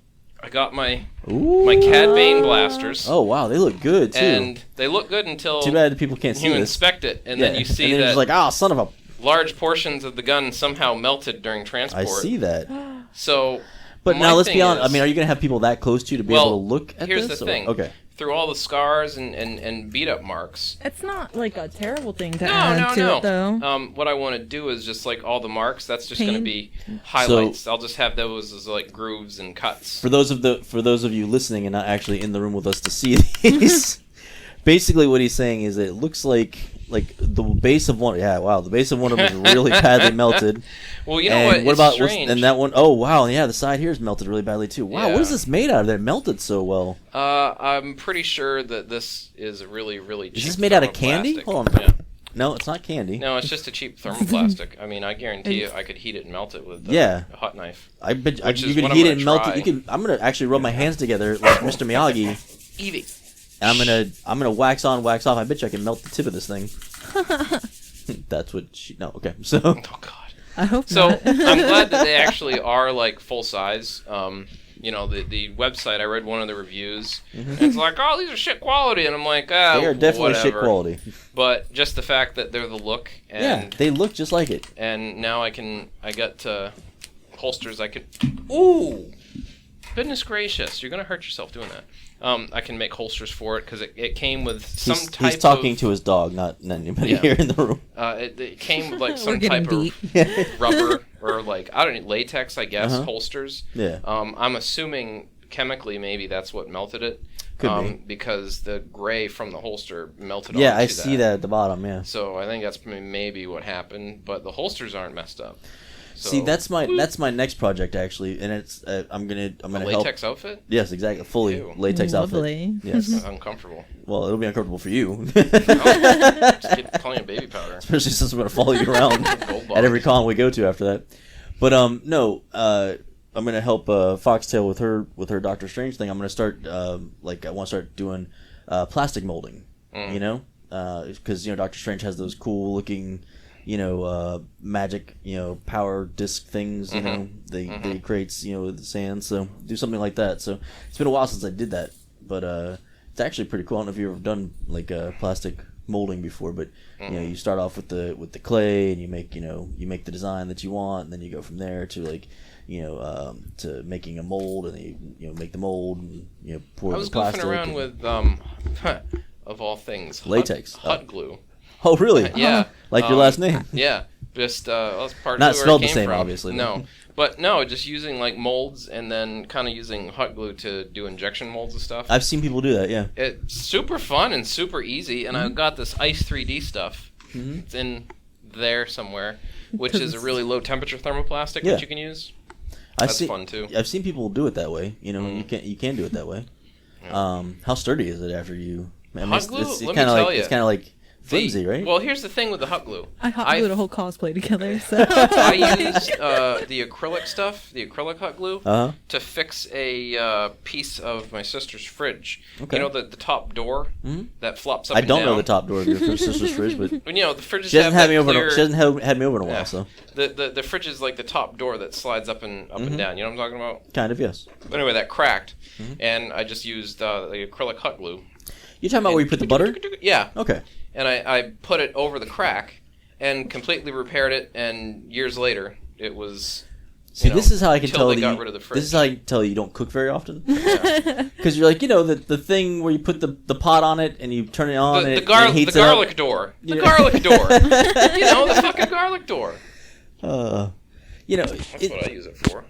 B: I got my
A: Ooh.
B: Cad Bane blasters.
A: Oh wow, they look good too.
B: And they look good until
A: Too bad people can't see
B: you
A: this.
B: inspect it, and
A: Yeah.
B: then you see
A: and then
B: that
A: it's like, son of a.
B: large portions of the gun somehow melted during transport.
A: I see that.
B: So,
A: But
B: my
A: now let's be
B: thing
A: honest. I
B: is-
A: mean, are you gonna have people that close to you to be
B: Well,
A: able to look at
B: here's
A: this?
B: the
A: or-
B: thing.
A: Okay.
B: Through all the scars and beat up marks.
C: It's not like a terrible thing to add to
B: No.
C: it, though.
B: What I want to do is just like all the marks. That's just going to
C: Paint?
B: be highlights. I'll just have those as like grooves and cuts.
A: For those of you listening and not actually in the room with us to see these, basically what he's saying is that it looks like the base of one. Yeah, wow, the base of one of them is really badly melted.
B: Well, you know
A: and
B: what?
A: What about
B: strange.
A: and that one? Oh wow, yeah, the side here is melted really badly too. Wow,
B: Yeah.
A: what is this made out of? That it melted so well.
B: I'm pretty sure that this is really, really cheap.
A: Is this made out of candy?
B: thermoplastic.
A: Hold on.
B: Yeah.
A: No, it's not candy.
B: No, it's just a cheap thermoplastic. I mean, I guarantee you, I could heat it and melt it with
A: Yeah.
B: a hot knife.
A: I bet
B: Which
A: you
B: is
A: could
B: what I'm
A: heat it
B: gonna
A: and melt
B: try.
A: it. You could. I'm gonna actually rub my hands together like Mr. Miyagi,
B: Evie.
A: and I'm gonna wax on, wax off. I bet you I can melt the tip of this thing. That's what she. No, okay. So.
B: Oh God.
C: I hope
B: So
C: not.
B: I'm glad that they actually are like full size. You know, the website. I read one of the reviews. And it's like, oh, these are shit quality, and I'm like,
A: They are definitely
B: whatever.
A: shit quality.
B: But just the fact that they're the look,
A: Yeah,
B: and
A: they look just like it.
B: and now I got holsters. I could. Ooh, goodness gracious! You're gonna hurt yourself doing that. I can make holsters for it because it came with some type
A: He's talking
B: of,
A: to his dog, not anybody
B: Yeah.
A: here in the room.
B: It came with like
C: We're
B: some
C: getting
B: type
C: deep.
B: of rubber or like I don't know, latex, I guess,
A: Uh-huh.
B: holsters.
A: Yeah.
B: I'm assuming chemically maybe that's what melted it.
A: Could be.
B: Because the gray from the holster melted
A: Yeah,
B: onto
A: I see that at the bottom. Yeah.
B: So I think that's maybe what happened, but the holsters aren't messed up. So,
A: See, that's my next project actually, and it's I'm gonna
B: a
A: help.
B: latex outfit?
A: Yes, exactly, fully
B: Ew.
A: latex outfit.
C: Lovely.
A: Yes.
B: That's uncomfortable.
A: Well, it'll be uncomfortable for you,
B: Just get plenty of baby powder.
A: especially since we're gonna follow you around
B: Gold
A: at every
B: bars.
A: con we go to after that. But no, I'm gonna help Foxtail with her Doctor Strange thing. I'm gonna start I want to start doing plastic molding. You know, because Doctor Strange has those cool looking. Magic, power disc things, they creates, with the sand. So do something like that. So it's been a while since I did that, but it's actually pretty cool. I don't know if you've ever done like plastic molding before, but you start off with the clay and you make the design that you want, and then you go from there to like to making a mold, and then you make the mold and pour
B: I
A: the
B: was
A: plastic.
B: goofing around
A: and-
B: with of all things,
A: Latex.
B: hot glue.
A: Oh really?
B: Yeah,
A: Like your last name.
B: Yeah, just that's part
A: Not
B: of where
A: spelled
B: it
A: the
B: came
A: same,
B: from.
A: obviously.
B: No, but no, just using like molds and then kind of using hot glue to do injection molds and stuff.
A: I've seen people do that. Yeah.
B: It's super fun and super easy, and I've got this Ice 3D stuff. It's in there somewhere, which is a really low temperature thermoplastic
A: Yeah.
B: that you can use. That's fun too.
A: I've seen people do it that way. You can do it that way.
B: Yeah.
A: How sturdy is it after you? I mean,
B: Hot glue?
A: It's
B: Let me
A: kind of
B: tell
A: like
B: ya.
A: it's kind of like flimsy, right?
B: Well, here's the thing with the hot glue.
C: I hot glued a whole cosplay together, so.
B: I used the acrylic stuff, the acrylic hot glue,
A: Uh-huh.
B: to fix a piece of my sister's fridge.
A: Okay.
B: You know the top door that flops up
A: I
B: and
A: don't
B: down?
A: know the top door of your sister's fridge, but
B: But, the fridges
A: she hasn't
B: have
A: had me
B: that
A: over.
B: clear...
A: She hasn't had me over in a while,
B: Yeah.
A: so
B: The fridge is like the top door that slides up and down. You know what I'm talking about?
A: kind of yes.
B: But anyway, that cracked, and I just used the acrylic hot glue.
A: You're talking about where you put the butter?
B: Yeah.
A: Okay.
B: And I put it over the crack and completely repaired it, and years later, it was...
A: See, this is how I can
B: till
A: tell
B: they
A: that
B: got
A: you,
B: rid of the
A: this is
B: fridge.
A: how I can tell you don't cook very often.
B: Yeah.
A: Because you're like, the thing where you put the pot on it and you turn it on and
B: The
A: it heats it up.
B: garlic door. The
A: Yeah.
B: garlic door. The fucking garlic door.
A: That's
B: That's what I use it for.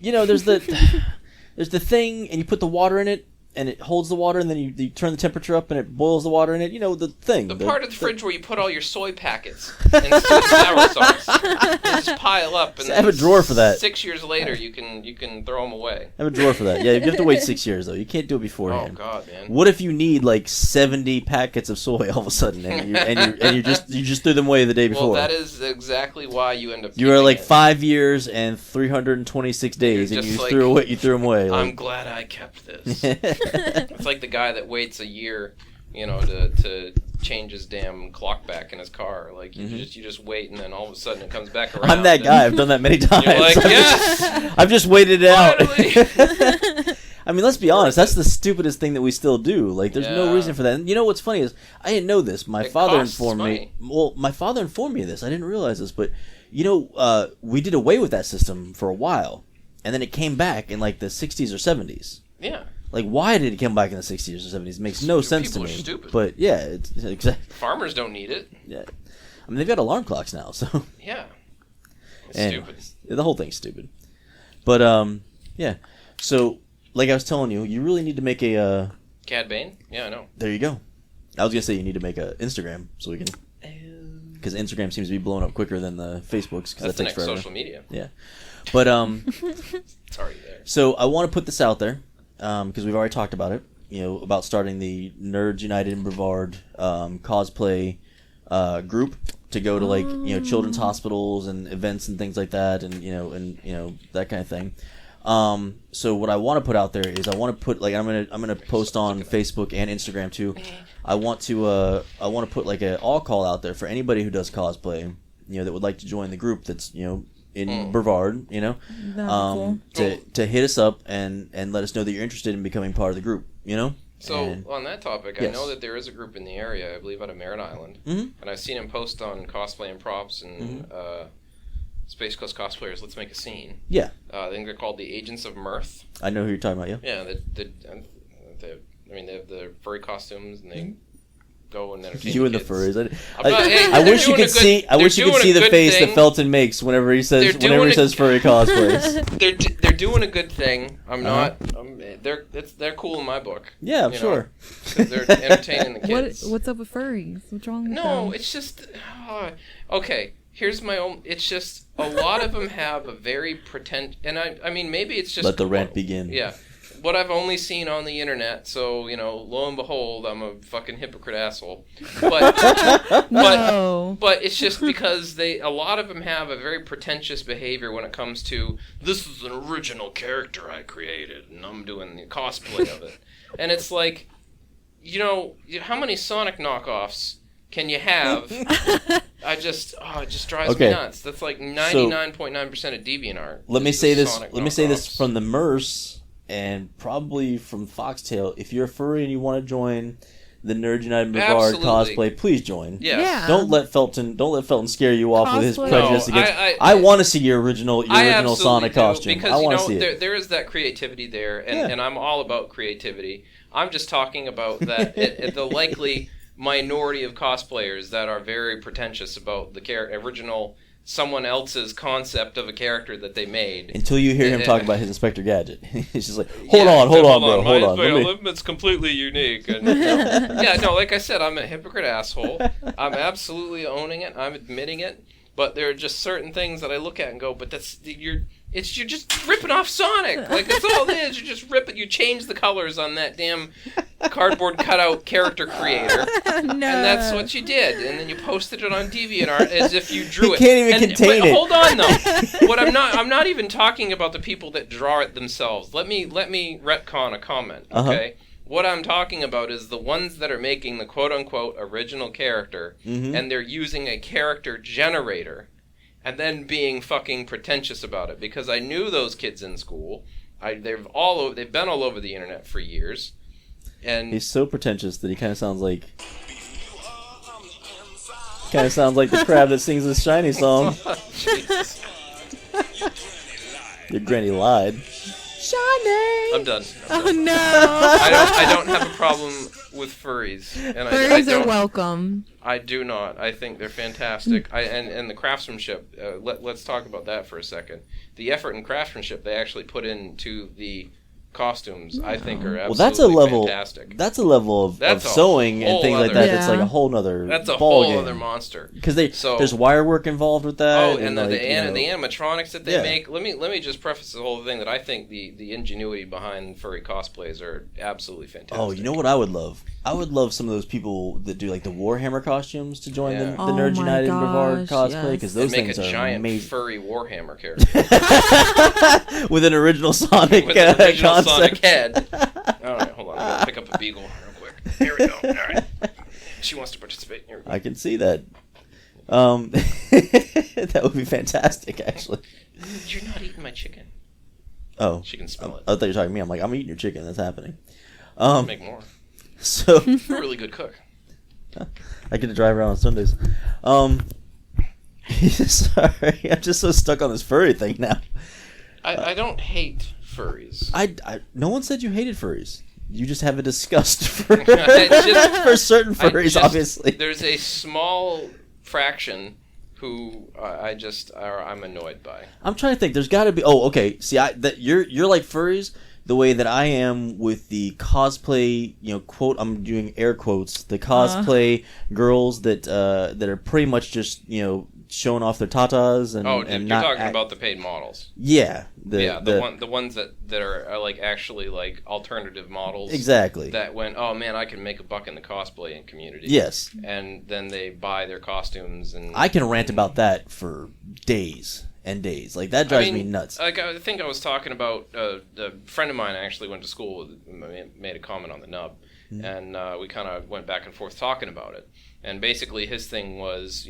A: there's the thing, and you put the water in it, and it holds the water, and then you turn the temperature up, and it boils the water in it. You know, the thing.
B: The part of the fridge where you put all your soy packets and sweet sour sauce. They just pile up, and
A: I have a drawer for that.
B: 6 years later, you can throw them away.
A: I have a drawer for that. Yeah, you have to wait 6 years though. You can't do it beforehand.
B: Oh God, man.
A: What if you need like 70 packets of soy all of a sudden, and you just threw them away the day before?
B: Well, that is exactly why you end up.
A: You are like 5 years and 326 days, and you
B: like,
A: threw them away. Like,
B: I'm glad I kept this. It's like the guy that waits a year, to change his damn clock back in his car. Like you just wait, and then all of a sudden it comes back around.
A: I'm that guy. I've done that many times.
B: You're like, yes,
A: I've just waited it out.
B: Finally.
A: I mean, let's be honest. That's the stupidest thing that we still do. Like, there's no reason for that. And you know what's funny is I didn't know this. My father informed me. Well, my father informed me of this. I didn't realize this, but we did away with that system for a while, and then it came back in like the 60s or 70s.
B: Yeah.
A: Like, why did it come back in the 60s or 70s? It makes no sense to me.
B: People are stupid.
A: But yeah, it's exactly.
B: Farmers don't need it.
A: Yeah, I mean they've got alarm clocks now, so.
B: Yeah. It's
A: Anyways,
B: stupid.
A: The whole thing's stupid. But yeah. So, like I was telling you, you really need to make a.
B: Cad Bane? Yeah, I know.
A: There you go. I was gonna say you need to make a Instagram so we can. Because Instagram seems to be blowing up quicker than the Facebooks.
B: That's the
A: takes
B: next
A: forever.
B: social media.
A: Yeah, but
B: It's already there.
A: So I want to put this out there. Because we've already talked about it, about starting the Nerds United in Brevard cosplay group to go to like children's hospitals and events and things like that, and that kind of thing. So what I want to put out there is I want to put like I'm gonna post on Facebook and Instagram too. I want to put like an all call out there for anybody who does cosplay, that would like to join the group. That's in Brevard, to hit us up and let us know that you're interested in becoming part of the group,
B: So, on that topic,
A: yes.
B: I know that there is a group in the area, I believe out of Merritt Island, and I've seen him post on Cosplay and Props and Space Coast Cosplayers, Let's Make a Scene.
A: Yeah.
B: I think they're called the Agents of Mirth.
A: I know who you're talking about, yeah.
B: Yeah, they have the furry costumes, and they go and entertain
A: you
B: the
A: and
B: kids.
A: the furries.
B: I
A: wish you could see. I wish you could see the face that Felton makes whenever he says furry cosplays.
B: They're doing a good thing. I'm not. They're cool in my book.
A: Yeah, I'm sure.
B: Because they're entertaining the kids.
C: What's up with furries? What's wrong with them?
B: No, it's just okay. Here's my own. It's just a lot of them have a very and I mean maybe it's just
A: let the rant begin.
B: Yeah. What I've only seen on the internet, so, lo and behold, I'm a fucking hypocrite asshole. But,
C: no.
B: But it's just because a lot of them have a very pretentious behavior when it comes to, this is an original character I created, and I'm doing the cosplay of it. And it's like, how many Sonic knockoffs can you have? It just drives me nuts. That's like 99.9% of DeviantArt.
A: Let me say this from the Merce. And probably from Foxtail, if you're a furry and you want to join the Nerd United Brevard cosplay, please join.
B: Yeah.
A: Don't let Felton scare you off with his prejudice against.
B: I
A: I want to see your original Sonic costume.
B: Because
A: I want to see it.
B: There is that creativity there, and I'm all about creativity. I'm just talking about that the likely minority of cosplayers that are very pretentious about the original. Someone else's concept of a character that they made.
A: Until you hear him talk about his Inspector Gadget. He's just like, hold on, bro, hold on.
B: It's completely unique. And, like I said, I'm a hypocrite asshole. I'm absolutely owning it. I'm admitting it. But there are just certain things that I look at and go, but you're just ripping off Sonic. Like, that's all it is. You just rip it. You change the colors on that damn cardboard cutout character creator.
C: No.
B: And that's what you did. And then you posted it on DeviantArt as if you drew it.
A: You can't even contain it.
B: Hold on, though. What I'm not even talking about the people that draw it themselves. Let me retcon a comment, okay? What I'm talking about is the ones that are making the quote-unquote original character, and they're using a character generator, and then being fucking pretentious about it. Because I knew those kids in school. They've been all over the internet for years. And
A: he's so pretentious that he kind of sounds like the crab that sings this Shiny song. Your granny lied.
C: Shiny.
B: I'm done.
C: Oh no!
B: I don't have a problem with furries. And
C: furries are welcome.
B: I do not. I think they're fantastic. And the craftsmanship. Let's talk about that for a second. The effort and craftsmanship they actually put into the costumes, I think, are absolutely
A: well, that's a level.
B: fantastic.
A: That's a level of sewing and things like that. That's like a whole nother.
B: That's a
A: ball
B: whole
A: game.
B: other monster.
A: Because there's wire work involved with that.
B: Oh, and the
A: like,
B: animatronics that they make. Let me just preface the whole thing that I think the ingenuity behind furry cosplays are absolutely fantastic.
A: Oh, you know what I would love? I would love some of those people that do like the Warhammer costumes to join the Nerds United Brevard cosplay, because those things are
B: giant
A: amazing.
B: Furry Warhammer character
A: with an original Sonic
B: with an original
A: concept.
B: Sonic head. All right, hold on. I'm gonna pick up a beagle real quick. Here we go. All right, she wants to participate. Here we go.
A: I can see that. That would be fantastic, actually.
B: You're not eating my chicken.
A: Oh,
B: she can smell it.
A: I thought you were talking to me. I'm like, I'm eating your chicken. That's happening.
B: Make more.
A: So
B: you're a really good cook.
A: I get to drive around on Sundays. Sorry, I'm just so stuck on this furry thing now.
B: I don't hate furries.
A: No one said you hated furries. You just have a disgust for certain furries, obviously.
B: There's a small fraction who I'm annoyed by.
A: I'm trying to think. There's got to be. Oh, okay. See, you're like furries the way that I am with the cosplay. Quote. I'm doing air quotes. The cosplay girls that are pretty much just showing off their tatas and
B: you're talking about the paid models.
A: Yeah,
B: the ones that are like actually like alternative models.
A: Exactly.
B: That went, oh man, I can make a buck in the cosplaying community.
A: Yes.
B: And then they buy their costumes and
A: I can rant about that for days and days. Like that drives me nuts.
B: Like I think I was talking about a friend of mine actually went to school with, made a comment on the Nub, and we kind of went back and forth talking about it. And basically his thing was,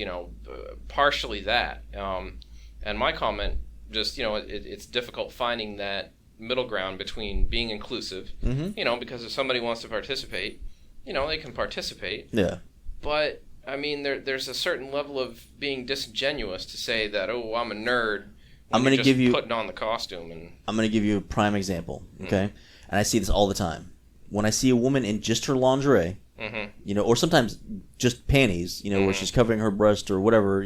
B: partially that. And my comment just, it's difficult finding that middle ground between being inclusive, because if somebody wants to participate, they can participate.
A: Yeah.
B: But, I mean, there's a certain level of being disingenuous to say that, oh, I'm a nerd.
A: I'm going to give you
B: putting on the costume. And
A: I'm going to give you a prime example, okay? And I see this all the time. When I see a woman in just her lingerie, or sometimes just panties, where she's covering her breast or whatever,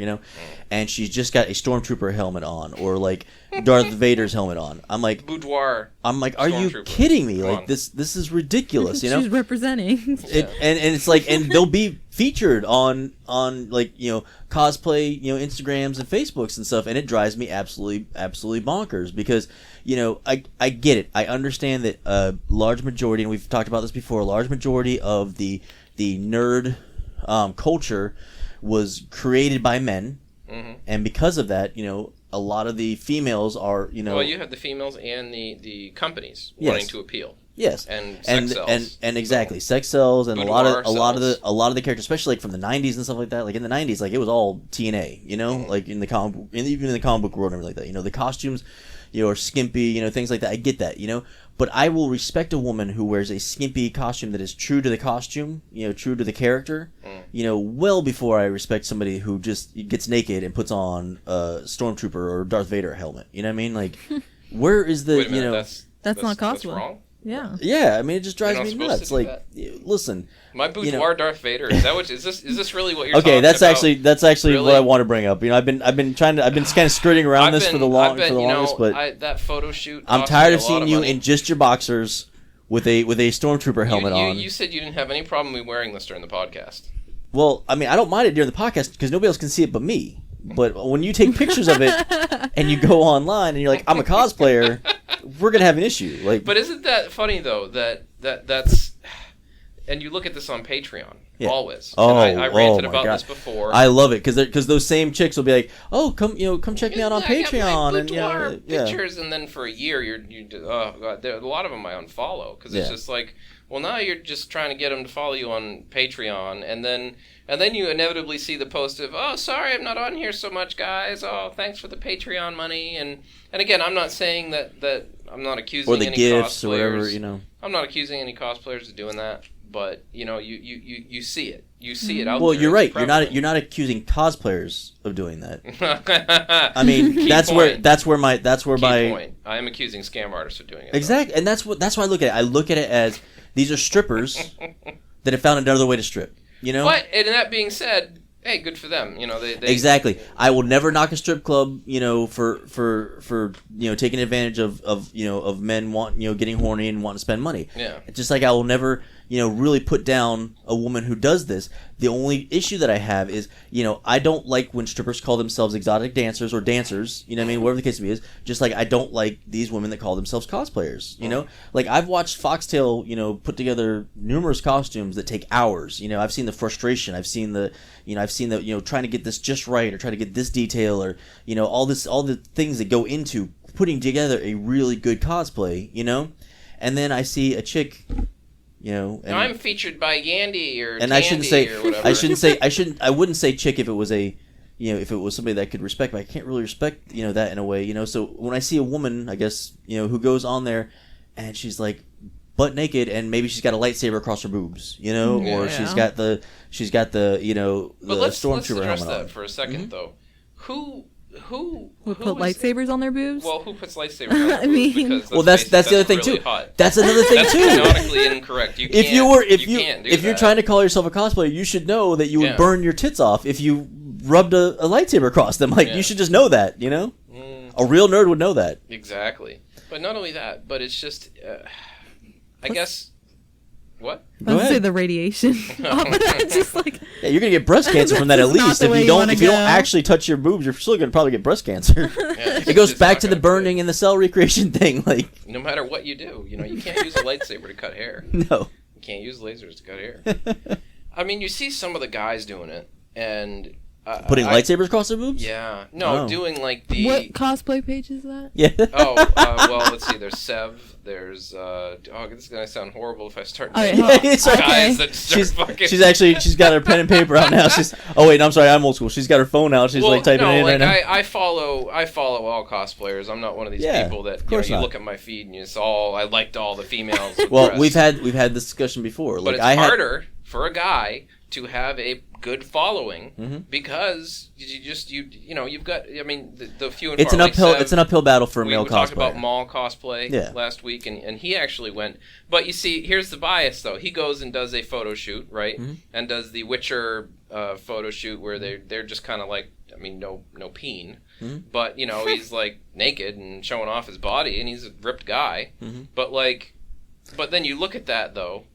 A: and she's just got a stormtrooper helmet on or like Darth Vader's helmet on. I'm like,
B: boudoir.
A: I'm like, are you kidding me? Like this is ridiculous,
C: She's representing.
A: And it's like, and they'll be featured on like cosplay Instagrams and Facebooks and stuff, and it drives me absolutely bonkers because I get it. I understand that a large majority, and we've talked about this before, a large majority of the nerd culture was created by men, and because of that, a lot of the females are
B: Well, you have the females and the companies wanting to appeal.
A: Yes,
B: and sex sells.
A: And exactly, sex sells, and a lot of the characters, especially like from the '90s and stuff like that. Like in the '90s, like it was all TNA, like in the even in the comic book world and everything like that. The costumes, are skimpy, things like that. I get that, but I will respect a woman who wears a skimpy costume that is true to the costume, true to the character, well before I respect somebody who just gets naked and puts on a Stormtrooper or Darth Vader helmet. You know what I mean? Like, where is the,
B: Wait a minute,
C: that's not cosplay.
B: That's wrong?
C: Yeah.
A: Yeah, I mean, it just drives me nuts. Like, listen.
B: My boudoir Darth Vader. Is this really what you're talking
A: about?
B: Okay,
A: that's actually
B: really?
A: what I want to bring up. I've been kind of skirting around this for the longest, but
B: that photo shoot.
A: I'm tired of seeing you in just your boxers with a Stormtrooper helmet on.
B: You said you didn't have any problem with me wearing this during the podcast.
A: Well, I mean, I don't mind it during the podcast because nobody else can see it but me. But when you take pictures of it and you go online and you're like, I'm a cosplayer, we're gonna have an issue. Like,
B: but isn't that funny though? That's and you look at this on Patreon always.
A: Oh,
B: and I ranted about this before.
A: I love it because those same chicks will be like, oh, come check me out on Patreon
B: and pictures, and then for a year you oh god, a lot of them I unfollow because it's just like, well, now you're just trying to get them to follow you on Patreon, and then you inevitably see the post of, oh, sorry, I'm not on here so much, guys. Oh, thanks for the Patreon money. And again, I'm not saying that I'm not accusing
A: or the
B: any
A: gifts
B: cosplayers.
A: Or whatever,
B: I'm not accusing any cosplayers of doing that, but you see it. You see it out there.
A: Well, you're right. You're not accusing cosplayers of doing that. I mean,
B: Key
A: that's where my
B: point. I am accusing scam artists of doing it.
A: Exactly, and that's why I look at it. I look at it as these are strippers that have found another way to strip.
B: But and that being said, hey, good for them. You know, they
A: exactly. I will never knock a strip club, you know, for you know, taking advantage of men getting horny and wanting to spend money.
B: Yeah.
A: Just like I will never, you know, really put down a woman who does this. The only issue that I have is, you know, I don't like when strippers call themselves exotic dancers or dancers, you know what I mean, whatever the case may be is, just like I don't like these women that call themselves cosplayers, you know? Like, I've watched Foxtail, you know, put together numerous costumes that take hours, you know, I've seen the frustration, I've seen the, you know, trying to get this just right, or trying to get this detail, or, you know, all the things that go into putting together a really good cosplay, you know? And then I see a chick... You know, and
B: I'm featured by Yandy or
A: and
B: Tandy or whatever.
A: I wouldn't say chick if it was a, you know, if it was somebody that I could respect, but I can't really respect, you know, that in a way, you know. So when I see a woman, I guess, you know, who goes on there and she's like butt naked and maybe she's got a lightsaber across her boobs, you know, or she's got the you know, the stormtrooper helmet on.
B: Let's address that for a second though. Who
C: would put lightsabers on their boobs?
B: Well, who puts lightsabers on their boobs?
C: I mean,
B: because
A: well, that's the other thing
B: really
A: too.
B: Hot.
A: That's another thing
B: that's
A: too.
B: canonically incorrect. You can't,
A: if you're trying to call yourself a cosplayer, you should know that you would burn your tits off if you rubbed a lightsaber across them. Like, you should just know that, you know? A real nerd would know that.
B: Exactly. But not only that, but it's just, I guess... What?
C: I was gonna say the radiation. Just like,
A: yeah, you're gonna get breast cancer from that at least. If you don't actually touch your boobs, you're still gonna probably get breast cancer. It goes back to the burning and the cell recreation thing. Like,
B: no matter what you do, you know, you can't use a lightsaber to cut hair.
A: No,
B: you can't use lasers to cut hair. I mean, you see some of the guys doing it, and
A: putting lightsabers across their boobs.
B: Yeah, no, doing like the
C: what cosplay page is that?
A: Yeah.
B: Well, let's see. There's Sev. There's this is gonna sound horrible if I start.
A: It's okay.
B: Guys that
A: she's got her pen and paper out now. I'm sorry, I'm old school. She's got her phone out. She's typing it in right now.
B: I follow all cosplayers. I'm not one of these people that you look at my feed and it's all I liked all the females.
A: Well, we've had this discussion before.
B: But it's harder for a guy to have a good following because you've got, I mean, the few and far.
A: It's an uphill battle for a male cosplayer. We talked about
B: mall cosplay last week, and he actually went. But you see, here's the bias though. He goes and does a photo shoot, right? And does the Witcher photo shoot where they're just kind of like, I mean, no peen, but you know, he's like naked and showing off his body, and he's a ripped guy. But then you look at that though,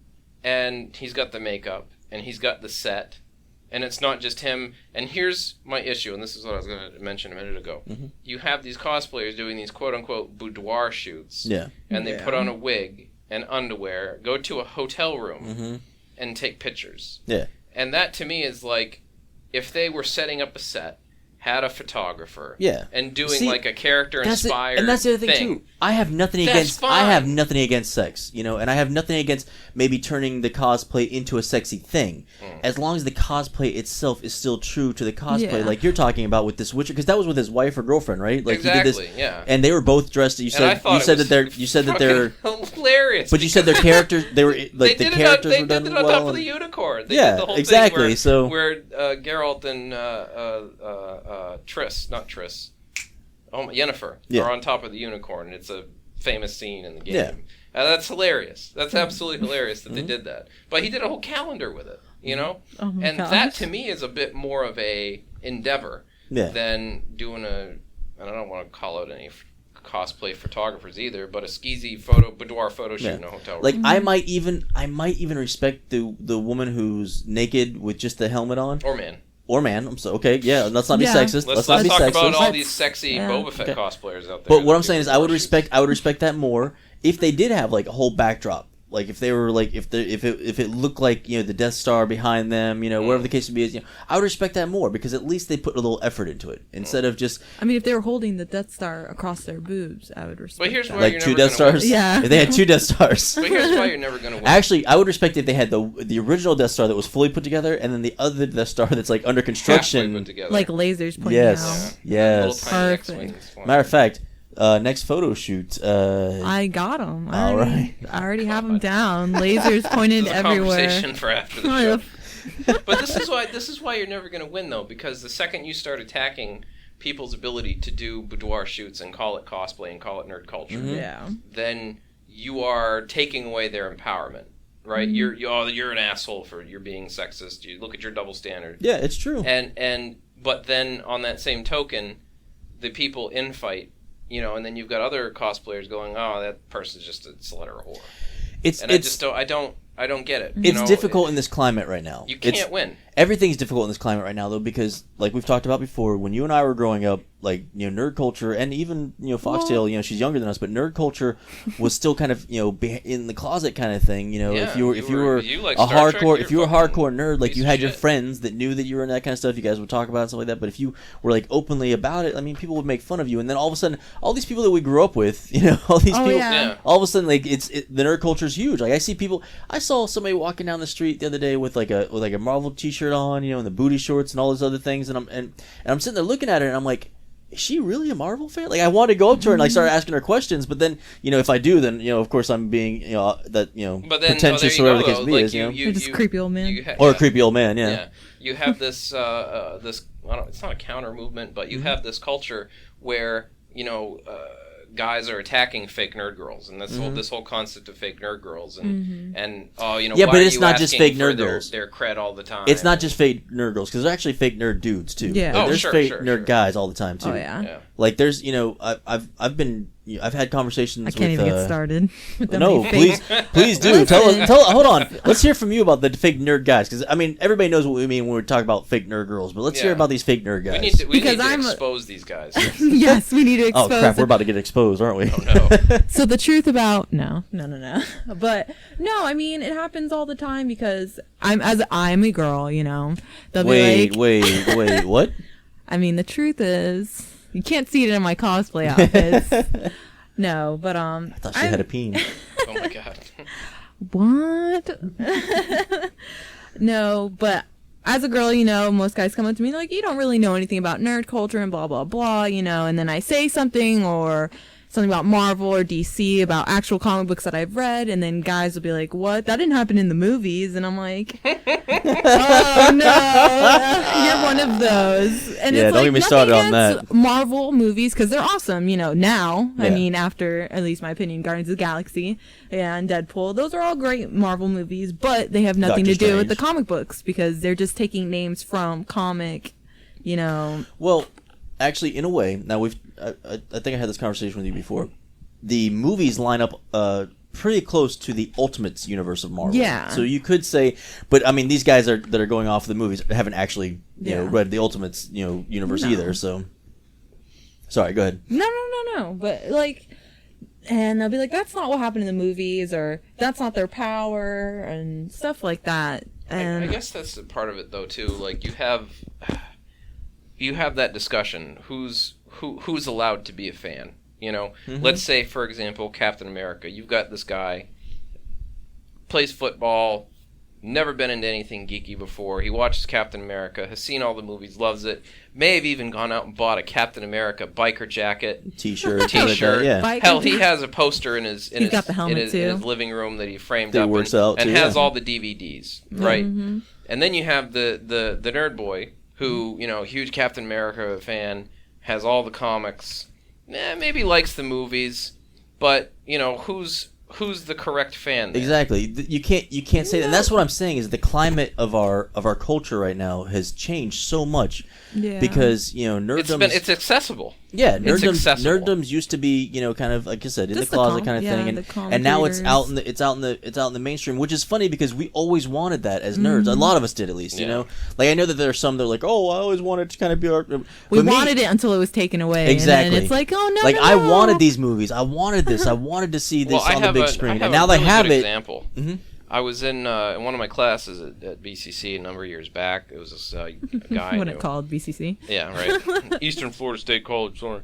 B: and he's got the makeup and he's got the set. And it's not just him. And here's my issue, and this is what I was going to mention a minute ago. You have these cosplayers doing these quote-unquote boudoir shoots. Yeah. And they put on a wig and underwear, go to a hotel room, and take pictures. Yeah. And that, to me, is like, if they were setting up a set, had a photographer, and doing like a character-inspired
A: and that's the other thing, too. I have nothing against sex, you know, and I have nothing against maybe turning the cosplay into a sexy thing, as long as the cosplay itself is still true to the cosplay, like you're talking about with this Witcher, because that was with his wife or girlfriend, right? Like
B: exactly,
A: he did this, and they were both dressed. You said that they're
B: hilarious,
A: but you said their characters they were like the characters were done well. They did it on top
B: of the unicorn. They did the whole
A: exactly.
B: Thing where Geralt and Yennefer are on top of the unicorn. It's a famous scene in the game. Yeah. That's hilarious. That's absolutely hilarious that they did that. But he did a whole calendar with it, you know? And that, to me, is a bit more of a endeavor than doing I don't want to call out any cosplay photographers either, but a skeezy boudoir photo shoot in a hotel room.
A: Like, I might even respect the woman who's naked with just the helmet on. Or man, I'm so okay. Yeah, let's not be sexist. Let's not be
B: talk
A: sexist.
B: About all these sexy Boba Fett cosplayers out there.
A: But what I'm saying is, I would respect that more if they did have like a whole backdrop. Like if they were like if it looked like, you know, the Death Star behind them, you know, whatever the case would be, you know, I would respect that more because at least they put a little effort into it instead of just.
C: I mean, if they were holding the Death Star across their boobs, I would respect.
B: But here's
C: that.
B: why
A: like 2 Death Stars.
C: Yeah,
A: if they had 2 Death Stars.
B: But here's why you're never going to win.
A: Actually, I would respect if they had the original Death Star that was fully put together, and then the other Death Star that's like under construction,
B: like
C: lasers pointing out.
A: Yes.
C: Perfect.
A: Matter of fact. Next photo shoot.
C: I got them.
A: All right.
C: I already have them down. Lasers pointed everywhere.
B: Conversation for after the show. But this is why you're never going to win though, because the second you start attacking people's ability to do boudoir shoots and call it cosplay and call it nerd culture, then you are taking away their empowerment. right? You're an asshole for you're being sexist. You look at your double standard.
A: Yeah, it's true.
B: But then on that same token, the people infight, and then you've got other cosplayers going, oh, that person's just a slut or a whore. I don't get it.
A: It's difficult in this climate right now.
B: You can't win.
A: Everything's difficult in this climate right now, though, because like we've talked about before, when you and I were growing up, like nerd culture, and even Foxtail, she's younger than us, but nerd culture was still kind of in the closet kind of thing. If you were a hardcore nerd, like you had your friends that knew that you were in that kind of stuff. You guys would talk about it, stuff like that. But if you were like openly about it, I mean, people would make fun of you, and then all of a sudden, all these people that we grew up with, all these people, all of a sudden, like the nerd culture is huge. Like I saw somebody walking down the street the other day with like a Marvel T-shirt on, and the booty shorts and all those other things, and I'm sitting there looking at her, and I'm like, is she really a Marvel fan? Like, I want to go up to her and like start asking her questions, but then if I do, then of course I'm being but then, pretentious or whatever the case is.
C: You're just a creepy old man,
A: or a creepy old man. Yeah.
B: You have this it's not a counter movement, but you have this culture where guys are attacking fake nerd girls, and that's this whole concept of fake nerd girls, and
A: yeah, but it's not just fake nerd girls.
B: Their cred all the time.
A: It's not just fake nerd girls, because there's actually fake nerd dudes too.
C: Yeah,
A: there's fake nerd guys all the time too.
C: Oh yeah.
A: Like there's I've had conversations.
C: I can't even get started. With
A: no, please do. Hold on. Let's hear from you about the fake nerd guys, because I mean everybody knows what we mean when we talk about fake nerd girls, but let's hear about these fake nerd guys.
B: We need to expose these guys.
C: Yes, we need to expose.
A: Oh crap, we're about to get exposed, aren't we?
B: Oh no.
C: So the truth about no. But no, I mean it happens all the time because I'm a girl, They'll
A: wait, what?
C: I mean the truth is, you can't see it in my cosplay outfits. No, but
A: I thought she had a peen.
B: Oh my god.
C: What? No, but as a girl, most guys come up to me like, you don't really know anything about nerd culture and blah blah blah, and then I say something about Marvel or DC, about actual comic books that I've read, and then guys will be like, what? That didn't happen in the movies. And I'm like, oh no, you're one of those. And
A: yeah,
C: it's
A: don't get me started on that.
C: Marvel movies, because they're awesome, now. Yeah. I mean, after, at least my opinion, Guardians of the Galaxy and Deadpool, those are all great Marvel movies, but they have nothing to do with the comic books, because they're just taking names from comic,
A: Well, actually, in a way, now I think I had this conversation with you before. The movies line up pretty close to the Ultimates universe of Marvel.
C: Yeah.
A: So you could say, but I mean, these guys that are going off the movies haven't actually read the Ultimates universe either. So, sorry, go ahead.
C: No. But and they'll be like, that's not what happened in the movies, or that's not their power, and stuff like that. And
B: I guess that's a part of it though too. Like you have that discussion. Who's allowed to be a fan? Let's say, for example, Captain America. You've got this guy, plays football, never been into anything geeky before. He watches Captain America, has seen all the movies, loves it. May have even gone out and bought a Captain America biker jacket,
A: T-shirt.
B: Yeah. Hell, he has a poster in his living room that he framed up and has all the DVDs, right? Mm-hmm. And then you have the nerd boy who, huge Captain America fan, has all the comics, maybe likes the movies, but who's the correct fan there?
A: Exactly. You can't say that. And that's what I'm saying is the climate of our culture right now has changed so much.
C: Yeah.
A: Because nerddom.
B: It's accessible.
A: Yeah, nerddom's used to be kind of like I said in the closet kind of thing, and now it's out in the mainstream, which is funny because we always wanted that as nerds. A lot of us did, at least. Like I know that there are some that are like, oh, I always wanted to kind of be our.
C: We wanted it until it was taken away.
A: Exactly.
C: And it's like, oh no.
A: Like I wanted these movies. I wanted this. I wanted to see this on the big screen, and now they have it.
B: Example. Mm-hmm. I was in one of my classes at BCC a number of years back. It was this guy.
C: What it called, BCC?
B: Yeah, right. Eastern Florida State College, sorry.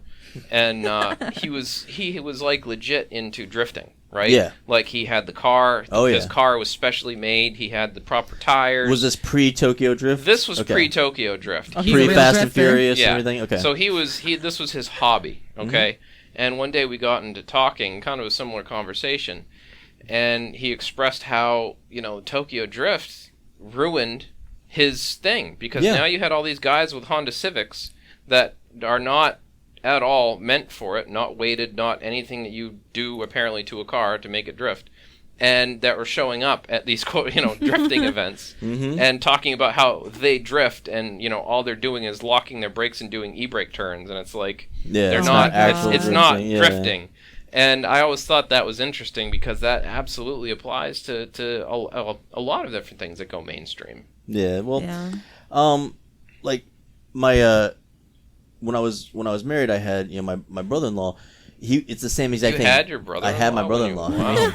B: And he was like legit into drifting, right?
A: Yeah.
B: Like he had the car.
A: Oh,
B: his car was specially made. He had the proper tires.
A: Was this pre-Tokyo Drift?
B: This was pre-Tokyo Drift.
A: Pre-Fast and Furious and everything? Okay.
B: So this was his hobby, okay? Mm-hmm. And one day we got into talking, kind of a similar conversation. And he expressed how, Tokyo Drift ruined his thing. Because now you had all these guys with Honda Civics that are not at all meant for it, not weighted, not anything that you do apparently to a car to make it drift. and that were showing up at these drifting events and talking about how they drift and all they're doing is locking their brakes and doing e-brake turns, and it's like they're not
A: actual
B: it's not drifting. And I always thought that was interesting because that absolutely applies to a lot of different things that go mainstream.
A: Yeah, well, like my when I was married, I had my brother-in-law. It's the same exact thing.
B: You had your brother-in-law?
A: I had my brother-in-law.
B: Wow.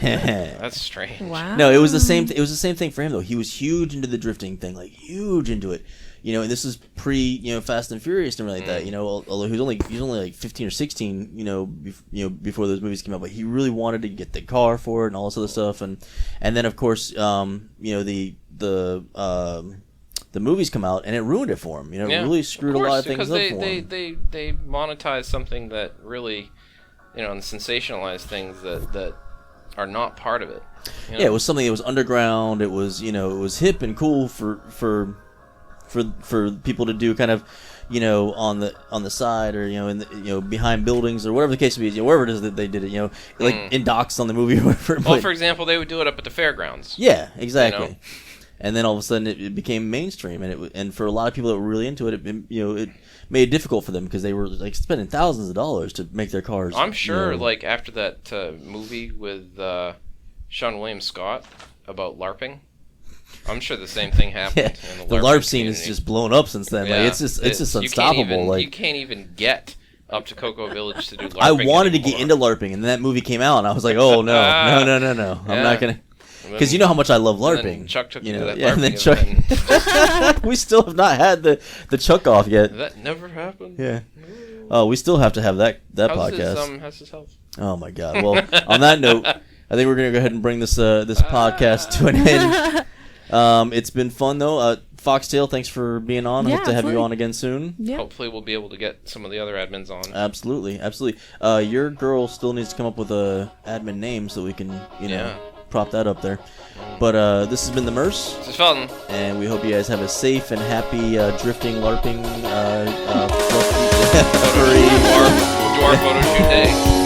B: That's strange.
C: Wow.
A: No, it was the same. It was the same thing for him though. He was huge into the drifting thing, like huge into it. And this is pre, Fast and Furious and everything like that. Although he was only like 15 or 16, before those movies came out. But he really wanted to get the car for it and all this other stuff. And then of course, the movies come out and it ruined it for him. It really screwed a lot of things up for him.
B: They monetized something that really, and sensationalized things that are not part of it.
A: Yeah, it was something that was underground. It was it was hip and cool for people to do kind of, on the side or in the, behind buildings or whatever the case may be, wherever it is that they did it, like in docks on the movie or whatever.
B: Well, for example, they would do it up at the fairgrounds.
A: Yeah, exactly. And then all of a sudden it became mainstream, and for a lot of people that were really into it, it made it difficult for them because they were like spending thousands of dollars to make their cars.
B: I'm sure, like after that movie with Sean William Scott about LARPing. I'm sure the same thing happened.
A: Yeah.
B: In
A: the LARP scene has just blown up since then. Yeah. Like it's just unstoppable.
B: You can't even get up to Cocoa Village to do LARPing.
A: I wanted to get into LARPing, and then that movie came out, and I was like, oh no. I'm not gonna. Because you know how much I love LARPing.
B: Chuck took me to that
A: LARPing. And then
B: Chuck.
A: We still have not had the Chuck off yet.
B: That never happened.
A: Yeah. Oh, we still have to have that podcast.
B: How's his health?
A: Oh my God. Well, on that note, I think we're gonna go ahead and bring this podcast to an end. It's been fun though. Foxtail, thanks for being on. I hope to have you on again soon.
C: Yeah.
B: Hopefully we'll be able to get some of the other admins on.
A: Absolutely. Your girl still needs to come up with a admin name so we can, prop that up there. But this has been the Merce.
B: This is Felton.
A: And we hope you guys have a safe and happy drifting, LARPing, fluffy,
B: dwarf photo shoot day.